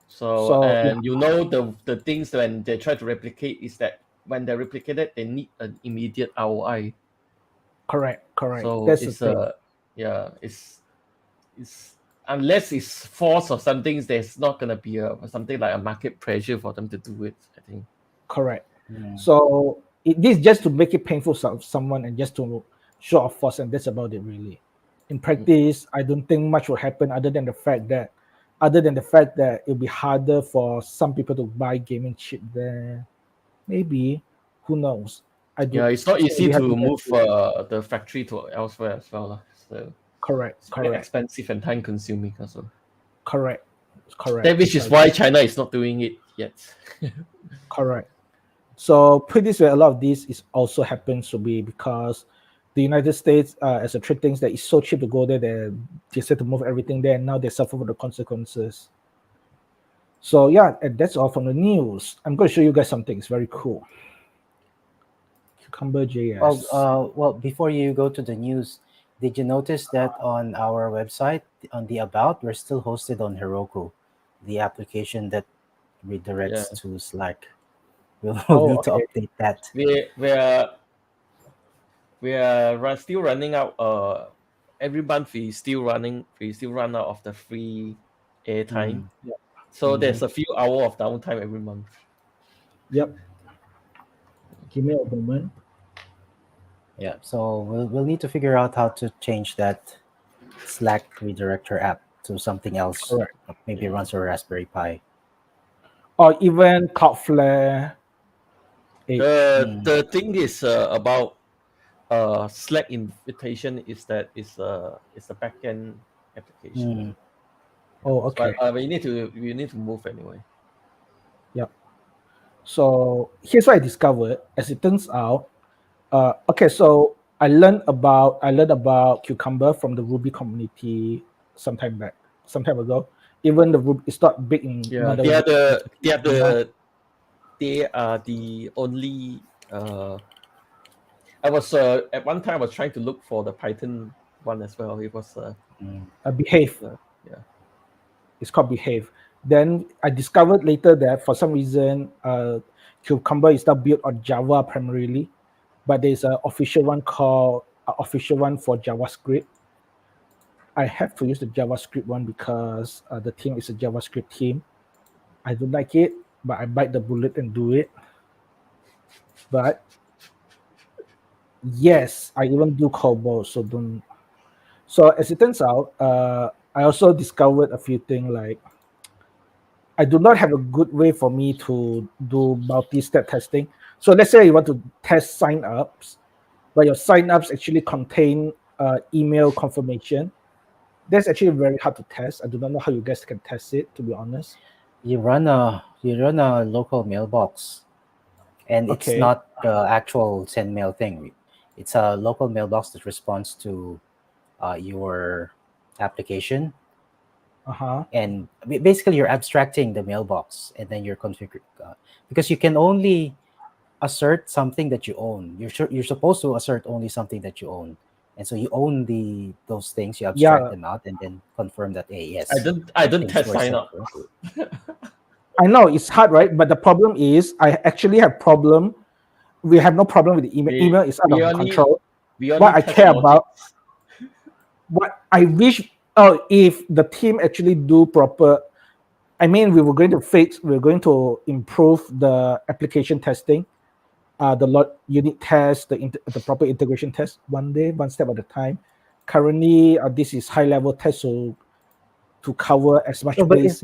So So yeah, and you know the things when they try to replicate is that when they replicate it, they need an immediate ROI. correct. So That's the it's thing. yeah, it's unless it's force or something, there's not gonna be a something like a market pressure for them to do it. I think. Correct. Mm. So this is just to make it painful for someone and just to show off force, and that's about it really. In Mm. practice, I don't think much will happen other than the fact that it'll be harder for some people to buy gaming chip there. Maybe, who knows? I do. Yeah, it's not So easy we have to to get move to the factory to elsewhere as well. Lah. So correct, it's very correct, expensive and time consuming also. Correct. That which is why China is not doing it yet. Correct. So put this way, a lot of this is also happens to be because the United States, as a trade things that it's so cheap to go there, they decide to move everything there, and now they suffer for the consequences. So yeah, and that's all from the news. I'm going to show you guys something. It's very cool. Cucumber JS. Well, before you go to the news, did you notice that on our website, on the About, we're still hosted on Heroku, the application that redirects to Slack? We'll need to update that. We are still running out. Every month we still run out of the free airtime. So there's a few hours of downtime every month. Yep. Give me a moment. Yeah, so we'll need to figure out how to change that Slack redirector app to something else. Correct. Maybe runs a Raspberry Pi. Or even Cloudflare. The thing is about Slack invitation is that it's a backend application. Oh, okay. But we need to move anyway. Yep. So here's what I discovered. As it turns out, okay, so I learned about Cucumber from the Ruby community some time ago. Even the Ruby, it's not big in they are the only. I was at one time I was trying to look for the Python one as well. It was Behave. It's called Behave. Then I discovered later that for some reason, Cucumber is not built on Java primarily, but there's an official one for JavaScript. I have to use the JavaScript one because the team is a JavaScript team. I don't like it, but I bite the bullet and do it. But yes, I even do COBOL, so don't. So as it turns out, I also discovered a few things like I do not have a good way for me to do multi-step testing. So let's say you want to test sign-ups, but your sign-ups actually contain email confirmation. That's actually very hard to test. I do not know how you guys can test it, to be honest. You run a local mailbox, and it's not the actual send mail thing. It's a local mailbox that responds to your application. And basically you're abstracting the mailbox, and then you're configuring because you can only assert something that you own. You're supposed to assert only something that you own, and so you own those things. You abstract them out and then confirm that yes. I don't test sign up. I know it's hard, right? But the problem is I actually have problem. We have no problem with the email. Email is out of control. What I care about, what I wish. Oh, if the team actually do proper, I mean, we're going to improve the application testing, the unit test, the proper integration test, one step at a time. Currently, this is high level test, so to cover as much. But if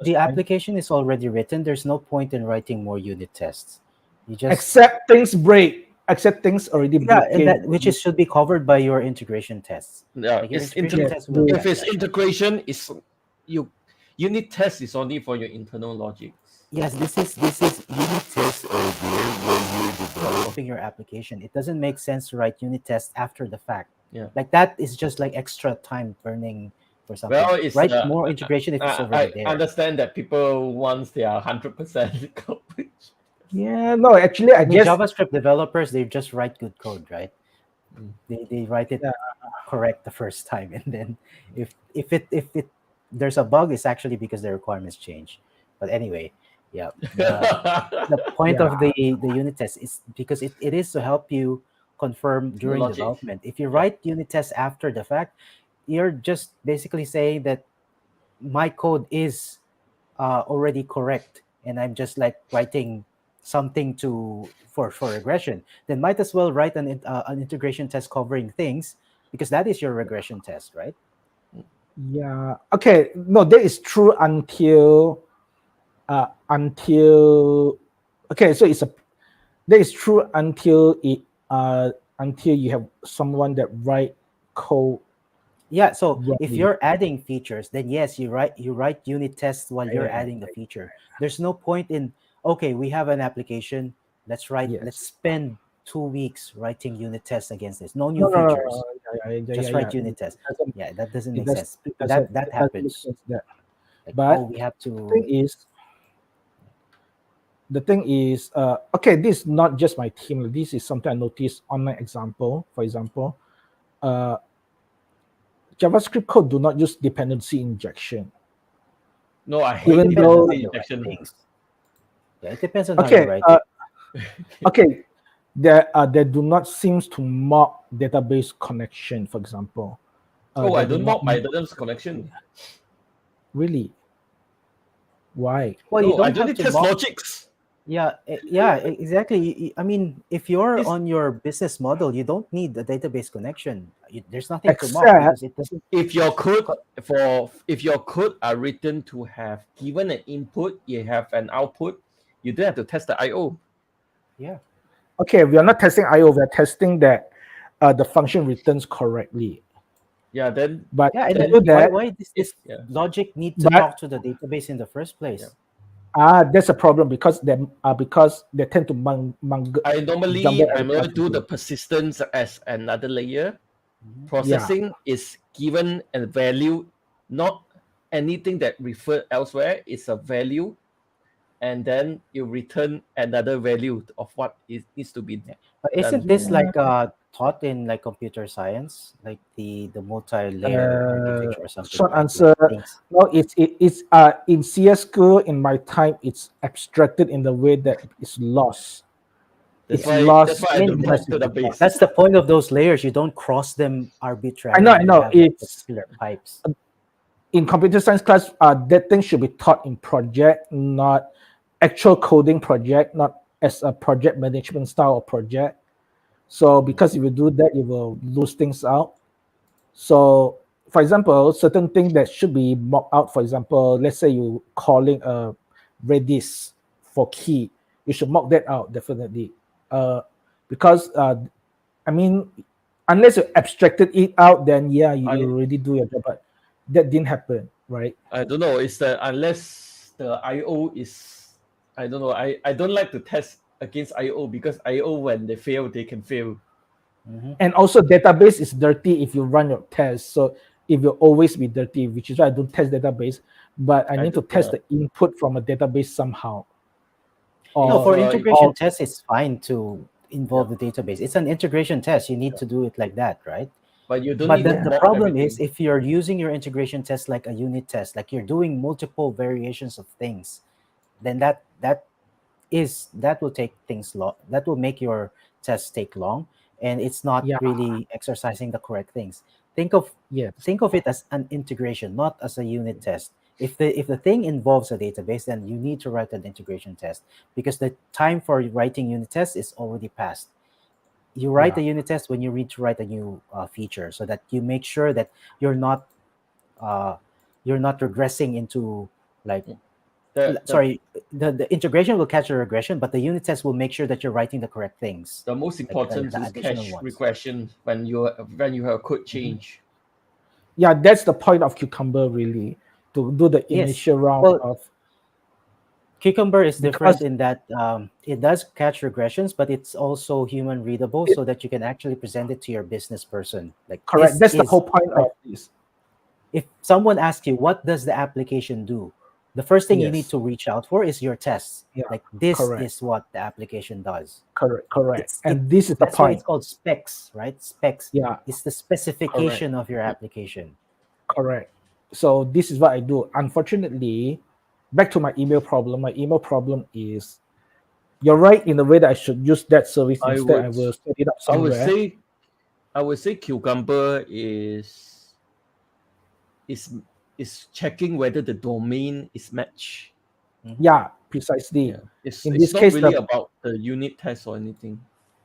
the application is already written, there's no point in writing more unit tests. You just accept things break. Accept things already break. Which should be covered by your integration tests. Yeah, like if it's integration, unit test is only for your internal logic. Yes, this is unit tests are there when you're developing your application. It doesn't make sense to write unit tests after the fact. Yeah, like that is just like extra time burning for something. Well, it's write more integration if it's already there. I understand that people once they are 100% coverage. Yeah, no, actually, I guess JavaScript developers, they just write good code, right? They write it correct the first time, and then if there's a bug, it's actually because the requirements change. But anyway, the point of the unit test is because it is to help you confirm during development. If you write unit tests after the fact, you're just basically saying that my code is already correct, and I'm just like writing something for regression. Then might as well write an integration test covering things, because that is your regression test, right? Yeah. Okay. No, that is true until okay. So that is true until you have someone that write code Yeah, so if Broadly. you're adding features, then yes, you write unit tests while you're Yeah, adding the feature. There's no point in, okay, we have an application, let's yes. spend 2 weeks writing unit tests against this. No new No, no, no, no, features. no. Just Yeah. write unit tests. It doesn't, Yeah, that doesn't it make does, sense. it doesn't, That it doesn't make happens. sense that. Like, oh, But we have the to. thing is, okay, this is not just my team. This is something I noticed online example. For example, uh, JavaScript code do not use dependency injection. No, I Well, it hate Even depends on how though, dependency you write injection. things. Yeah, it depends on how you okay, write it. okay, they do not seems to mock database connection, for example. Oh, They I do don't not mock my database connection. really. Why? Well, you No, I don't don't have need to test mock. logics. Yeah, exactly. I mean, if you're This on your business model, you don't need a database connection. There's nothing to mock Except because it doesn't. if your code co- if your code are written to have given an input, you have an output, you don't have to test the IO. Yeah, okay, we are not testing IO. We are testing that the function returns correctly. Yeah, then But yeah. And to then do why that, why does if this yeah. logic need to but talk to the database in the first Yeah. place? that's a problem because they tend to I normally jumble I everything normally do the together. persistence as another layer. Mhm. Yeah. Processing is given a value, not anything that referred elsewhere. It's a value, and then you return another value of what it needs to be Yeah. But done isn't here. this like taught in like computer science, like the multi-layer Uh, architecture or something, Short right? Like answer, things. no. It's in CS school in my time. It's abstracted in the way that it's lost. That's It's Yeah, why that's lost why I I mean don't mock massively. database. that's the point of those layers. You don't cross them I know. I arbitrarily. You know. have like It's particular pipes. in computer science class. That thing should be taught in project, not actual coding project, not as a project management style of project. So Mm. because if you do that, you will lose things out. So, for example, certain thing that should be mocked out. For example, let's say you calling a Redis for key, you should mock that out definitely. Because I mean, unless you abstracted it out, then yeah, you I already do your job. But that didn't happen, right? I don't know. It's that unless the IO is I don't know. I don't like to test against IO because IO when they fail they can fail. Mhm. And also, database is dirty if you run your test. So it will always be dirty, which is why I don't test database. But I need to test Yeah. the input from a database somehow. No, If Or for integration or tests, it's fine to yeah, involve the database. It's an integration test. You need to do it like that, right? but you don't But need the, to yeah, the mock problem is everything. if you're using your integration test like a unit test, like you're doing multiple variations of things, then that will take things long. That will make your test take long, and it's not yeah, really exercising the correct things. Think of yes, think of it as an integration, not as a unit test. If the thing involves a database, then you need to write an integration test because the time for writing unit tests is already passed. You write yeah, a unit test when you need to write a new feature, so that you make sure that you're not uh, you're not regressing into like The sorry, the integration will catch a regression, but the unit test will make sure that you're writing the correct things, the most like important the is additional cache ones. regression when you have code Mhm. change. yeah. That's the point of Cucumber, really, to do the Yes. initial round Well, of Cucumber is different because in that it does catch regressions, but it's also human readable, it, so that you can actually present it to your business person. Like correct. this That's the is whole point like of this. if someone asks you what does the application do, the first thing you need Yes, to reach out for is your tests. yeah, Like this correct, is what the application does. correct. It's it And this is the That's why it's point. called specs, right? Specs. Yeah, It's the correct, specification of your application. correct. So this is what I do. Unfortunately, back to my email problem. My email problem is you're right in the way that I should use that service. I Instead, I would will set it up I would somewhere. say I would say Cucumber is is checking whether the domain is matched. Mhm. Yeah, precisely. Yeah, it's In it's this not case, really about the unit test or anything.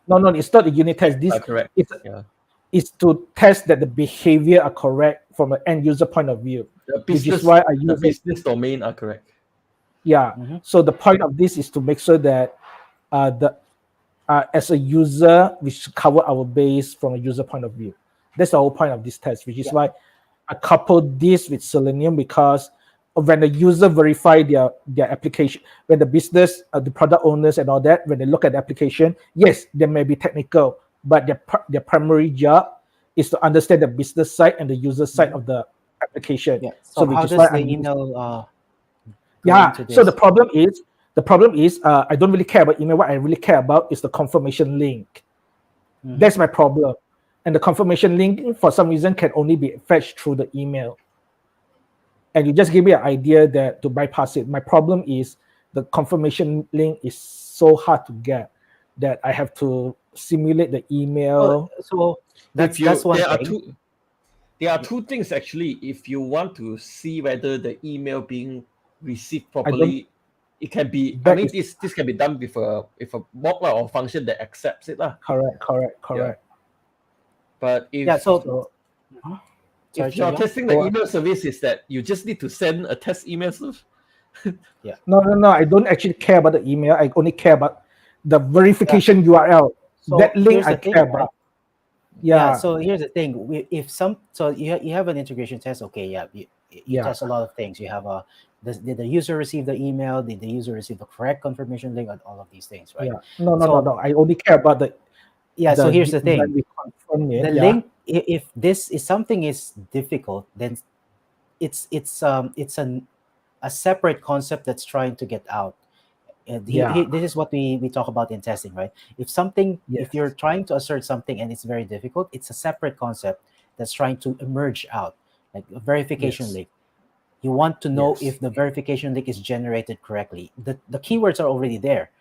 no, it's not a unit test. This Correct. it's Yeah, is to test that the behavior are correct from an end user point of view, which is why I the use it. business domain are correct. Yeah. Mhm. So the point of this is to make sure that the as a user, we should cover our base from a user point of view. That's the whole point of this test, which is Yeah. why I coupled this with Selenium because when the user verify their application, when the business, the product owners and all that, when they look at the application, yes, they may be technical, but their primary job is to understand the business side and the user side of the application. Yeah. So So which how is why does the I'm using. email go Yeah. into So the this? problem is, I don't really care about email. What I really care about is the confirmation link. That's my problem. And the confirmation link, for some reason, can only be fetched through the email. And you just give me an idea that to bypass it. My problem is the confirmation link is so hard to get that I have to simulate the email. So If that's you one thing. there are two things actually. If you want to see whether the email being received I don't. properly, it can be. I That mean, is this can be done with a mock lah or function that accepts it lah. correct. But Yeah. So So sorry, if you're Cheng. testing the email service, is that you just need to send a test email. Yeah. no. I don't actually care about the email. I only care about the verification URL. So That link here's I the thing, care right? about. Yeah. Yeah. So here's the thing. If some, so you have an integration test. Okay. Yeah. You Yeah. test a lot of things. You have a, did the user receive the email? Did the user receive the correct confirmation link? And all of these things, right? Yeah. No. So I only care about the yeah. So here's the when thing. we confirm The it. Yeah. link. If this is something is difficult, then it's a separate concept that's trying to get out. And Yeah. this is what we talk about in testing, right? If something, if you're Yes. trying to assert something and it's very difficult, it's a separate concept that's trying to emerge out, like a verification Yes. link. You want to know Yes. if the verification link is generated correctly. The keywords are already there.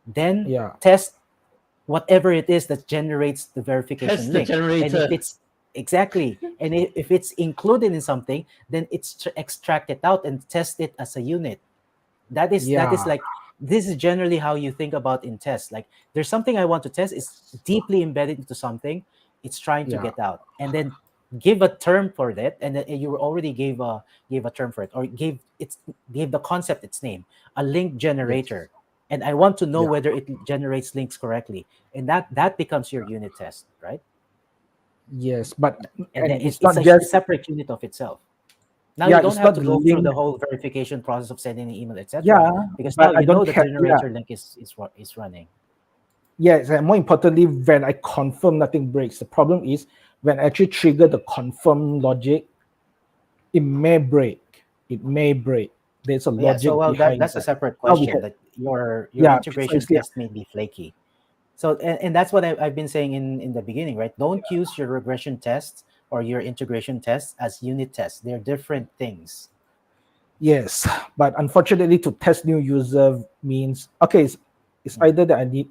Then Yeah. test whatever it is that generates the verification Test the link. And generator. if it's exactly, and if it's included in something, then it's extract it out and test it as a unit. That is Yeah. like, this is generally how you think about in tests. Like, there's something I want to test, is deeply embedded into something it's trying to Yeah. get out, and then give a term for that. And then you already gave a term for it, or gave the concept its name, a link generator. And I want to know Yeah. whether it generates links correctly, and that becomes your unit test, right? Yes. But And then it's it's not a just. separate unit of itself. Now Yeah. you don't It's have not to the go through the link. whole verification process of sending an email, etc. Yeah. Because But now I you know don't the care. Yeah. generator link is running. Yes. And more importantly, when I confirm, nothing breaks. The problem is when I actually trigger the confirm logic, it may break. It may break. There's a Yeah, so logic well, behind that's a that. separate Now we question. have. That your Yeah. integration Precisely. test may be flaky. So and that's what I've been saying in the beginning, right? Don't use your regression tests or your integration tests as unit tests. They're different things. Yes, but unfortunately, to test new user means okay. It's either that I need.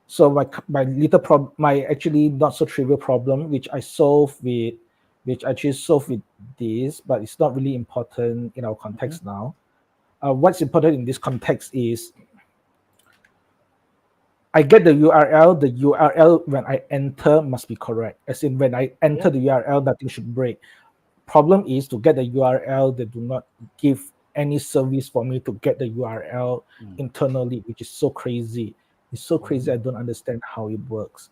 So my little problem, my actually not so trivial problem, which I actually solve with this, but it's not really important in our context now. What's important in this context is I get the URL. The URL when I enter must be correct. As in, when I enter the URL, nothing should break. Problem is to get the URL, they do not give any service for me to get the URL internally, which is so crazy. It's so crazy. I don't understand how it works.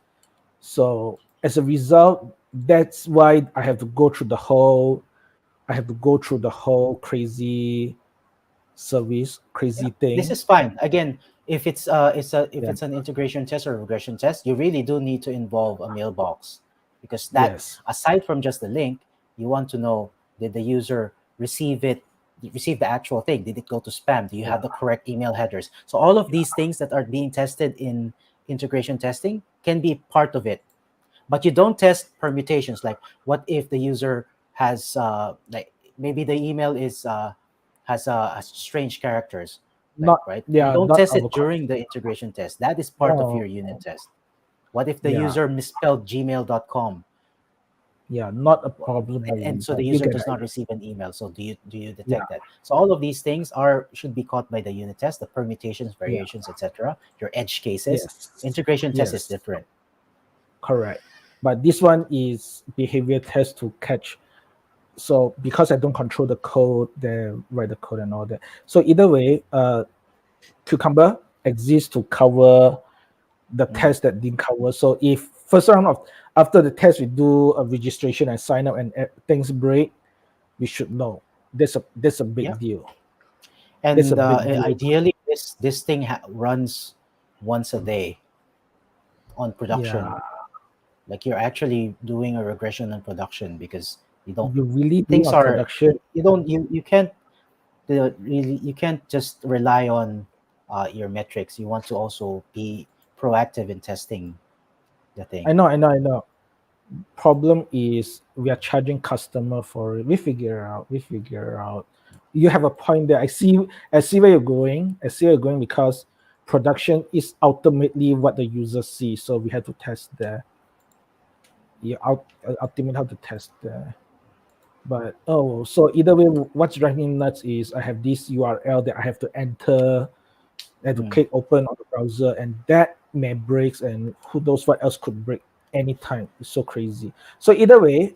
So as a result, that's why I have to go through the whole. I have to go through the whole crazy service, crazy thing. This is fine. Again, if it's it's an integration test or a regression test, you really do need to involve a mailbox, because that, Yes. aside from just the link, you want to know, did the user receive the actual thing? Did it go to spam? Do you have the correct email headers? So all of these things that are being tested in integration testing can be part of it. But you don't test permutations, like what if the user has like maybe the email is has strange characters, Not right? yeah. You don't Not test it our during the integration test. That is part of your unit test. What if the Yeah. user misspelled gmail.com? Yeah, not a problem. And so the You user get does the not receive an email. So do you detect that? So all of these things should be caught by the unit test, the permutations, variations, etc. Your edge cases. Yes. Integration test is Yes. different. Correct. But this one is behavior test to catch. So because I don't control the code, they write the code and all that. So either way, Cucumber exists to cover the test that didn't cover. So if first round of after the test, we do a registration and sign up, and things break. We should know. That's a Yeah. big deal. That's a And big deal. ideally, this thing runs once a day on production. Yeah, Like you're actually doing a regression on production because you don't you really doing things a are production. you don't you can't really you can't just rely on your metrics. You want to also be proactive in testing the thing. I know. Problem is we are charging customer for it. We figure out. You have a point there. I see where you're going. I see where you're going because production is ultimately what the user sees. So we have to test there. Ultimately how to test there. But so either way, what's driving me nuts is I have this URL that I have to enter, I have to Mm, click open on the browser, and that may breaks, and who knows what else could break anytime. It's so crazy. So either way,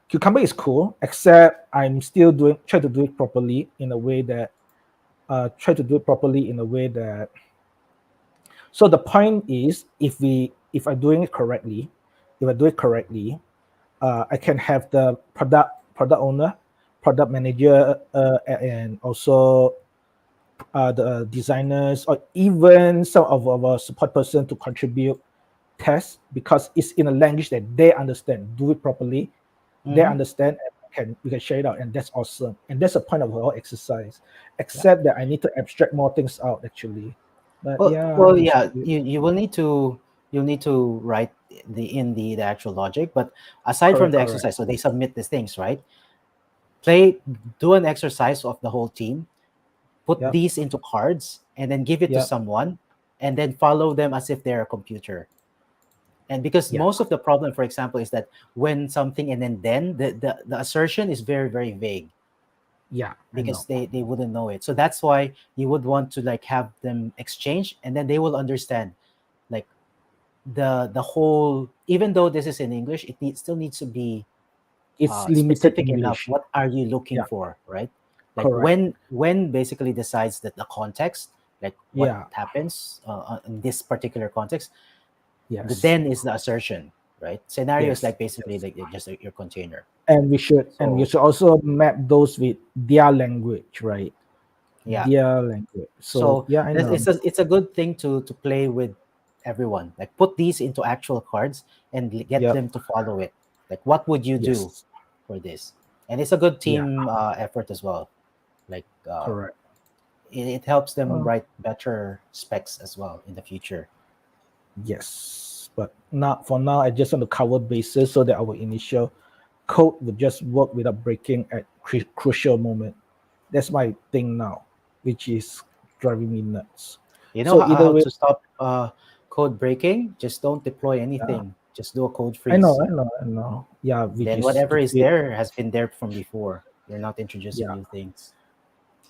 Cucumber is cool, except I'm still try to do it properly in a way that so the point is if I'm doing it correctly, if I do it correctly, I can have the product owner, product manager, and also the designers, or even some of our support person to contribute tests because it's in a language that they understand. Do it properly, they mm-hmm. understand, and we can share it out, and that's awesome. And that's the point of the whole exercise. Yeah. Except that I need to abstract more things out actually. But yeah, Well, it's yeah. good. You will need to you'll need to write the actual logic. But aside from Correct, the correct. exercise, so they submit these things, right? Play, do an exercise of the whole team. Put Yep, these into cards and then give it to yep, someone, and then follow them as if they're a computer. And because yeah, most of the problem, for example, is that when something and then the assertion is very very vague yeah. I because know. they wouldn't know it. So that's why you would want to like have them exchange, and then they will understand like the whole. Even though this is in English, still needs to be It's limited specific enough. English. What are you looking Yeah, for, right? Like correct. when basically decides that the context, like what Yeah, happens in this particular context, the yes, then is the assertion, right? Scenario is yes, like basically yes. like just your container. And we should So also map those with their language, right? yeah, Their language. So so yeah, I know. it's a good thing to play with everyone. Like put these into actual cards and get Yep. them to follow it. Like what would you do Yes. for this? And it's a good Yeah. team effort as well. Like Correct. it helps them Uh, write better specs as well in the future. yes. But not for now. I just want to cover bases so that our initial code would just work without breaking at crucial moment. That's my thing now, which is driving me nuts. You know So either how way, to stop code breaking? Just don't deploy yeah, anything. Just do a code I know, freeze. I know, I know. Yeah, which Then is whatever is stupid. there has been there from before. You're not introducing Yeah. new things.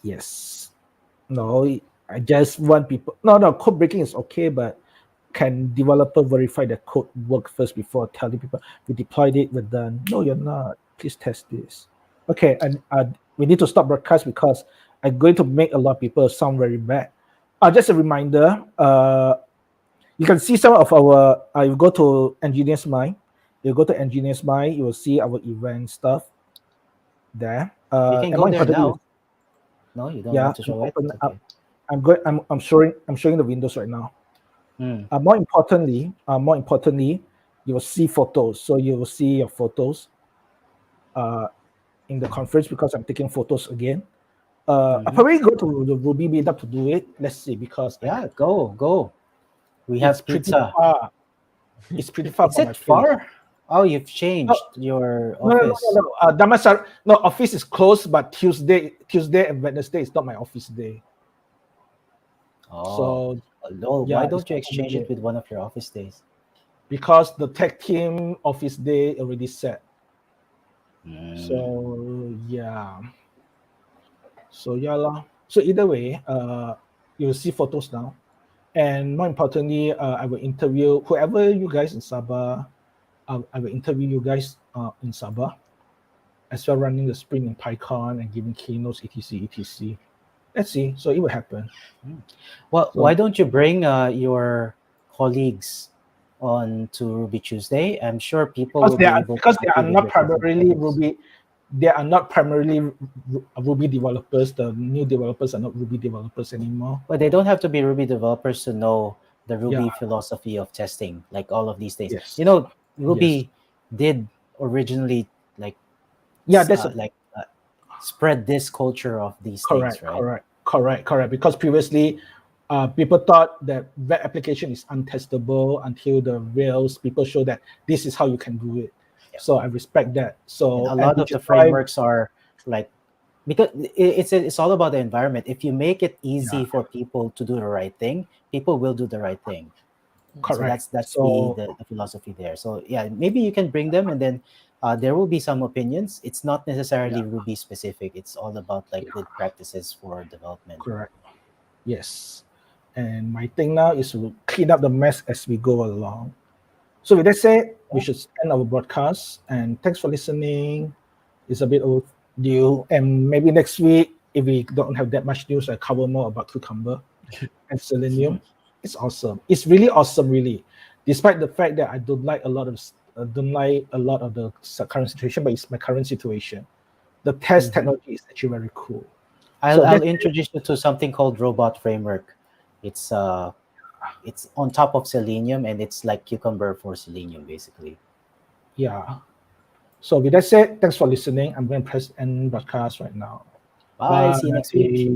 Yes. No, I just want people. No. Code breaking is okay, but can developer verify the code work first before telling people we deployed it, we're done? No, you're not. Please test this. Okay, and we need to stop broadcast because I'm going to make a lot of people sound very bad. Just a reminder. You can see some of our. You go to Engineers Mind. You go to Engineers Mind. You will see our event stuff there. You can And go more there importantly, now. No, you don't yeah, want to I'm show it. open up. Okay. I'm showing the windows right now. Hmm. More importantly, you will see photos. So you will see your photos uh, in the conference because I'm taking photos again. I'll Mm-hmm. probably go to the Ruby meetup to do it. Let's see because Yeah, go. We it's have pretty pizza. far. It's pretty far Is from my it place. far? Oh, you've No, changed your no, no, no, office. no. Damasar, no, office is closed, but Tuesday and Wednesday is not my office day. Oh, So no. Why yeah, it's don't you exchange it convenient with one of your office days? because the tech team office day already set. Mm. So yeah. So yeah lah. So either way, you'll see photos now. And more importantly, I will interview whoever you guys in Sabah. I will interview you guys in Sabah as well, running the sprint in PyCon and giving keynotes, etc., etc. Let's see. So it will happen. Well, why So don't you bring your colleagues on to Ruby Tuesday, I'm sure people because will be able to they help are you with not your custom primarily projects. Ruby. They are not primarily Ruby developers. The new developers are not Ruby developers anymore. But they don't have to be Ruby developers to know the Yeah. Ruby philosophy of testing, like all of these things. Yes. You know, Yes. Ruby did originally like Yeah. That's a spread this culture of these things, correct. right? Correct. Correct. Correct. Because previously, people thought that web application is untestable until the Rails people show that this is how you can do it. Yeah. So I respect that. And So a and lot of which is the why frameworks are like because it's all about the environment. If you make it easy yeah. for people to do the right thing, people will do the right thing. So Correct. that's So the philosophy there. So yeah, maybe you can bring them, and then there will be some opinions. It's not necessarily yeah. Ruby specific. It's all about like Yeah. good practices for development. Correct. Yes. And my thing now is to clean up the mess as we go along. So with that said, we should end our broadcast. And thanks for listening. It's a bit overdue. And maybe next week, if we don't have that much news, I cover more about Cucumber and Selenium. It's awesome. It's really awesome, really. Despite the fact that I don't like a lot of the current situation, but it's my current situation. The test Mhm. technology is actually very cool. I'll So I'll that's introduce you to something called Robot Framework. It's uh it's on top of Selenium, and it's like Cucumber for Selenium basically. yeah. So with that said, thanks for listening. I'm going to press end broadcast right now. Bye. See you next week. Bye.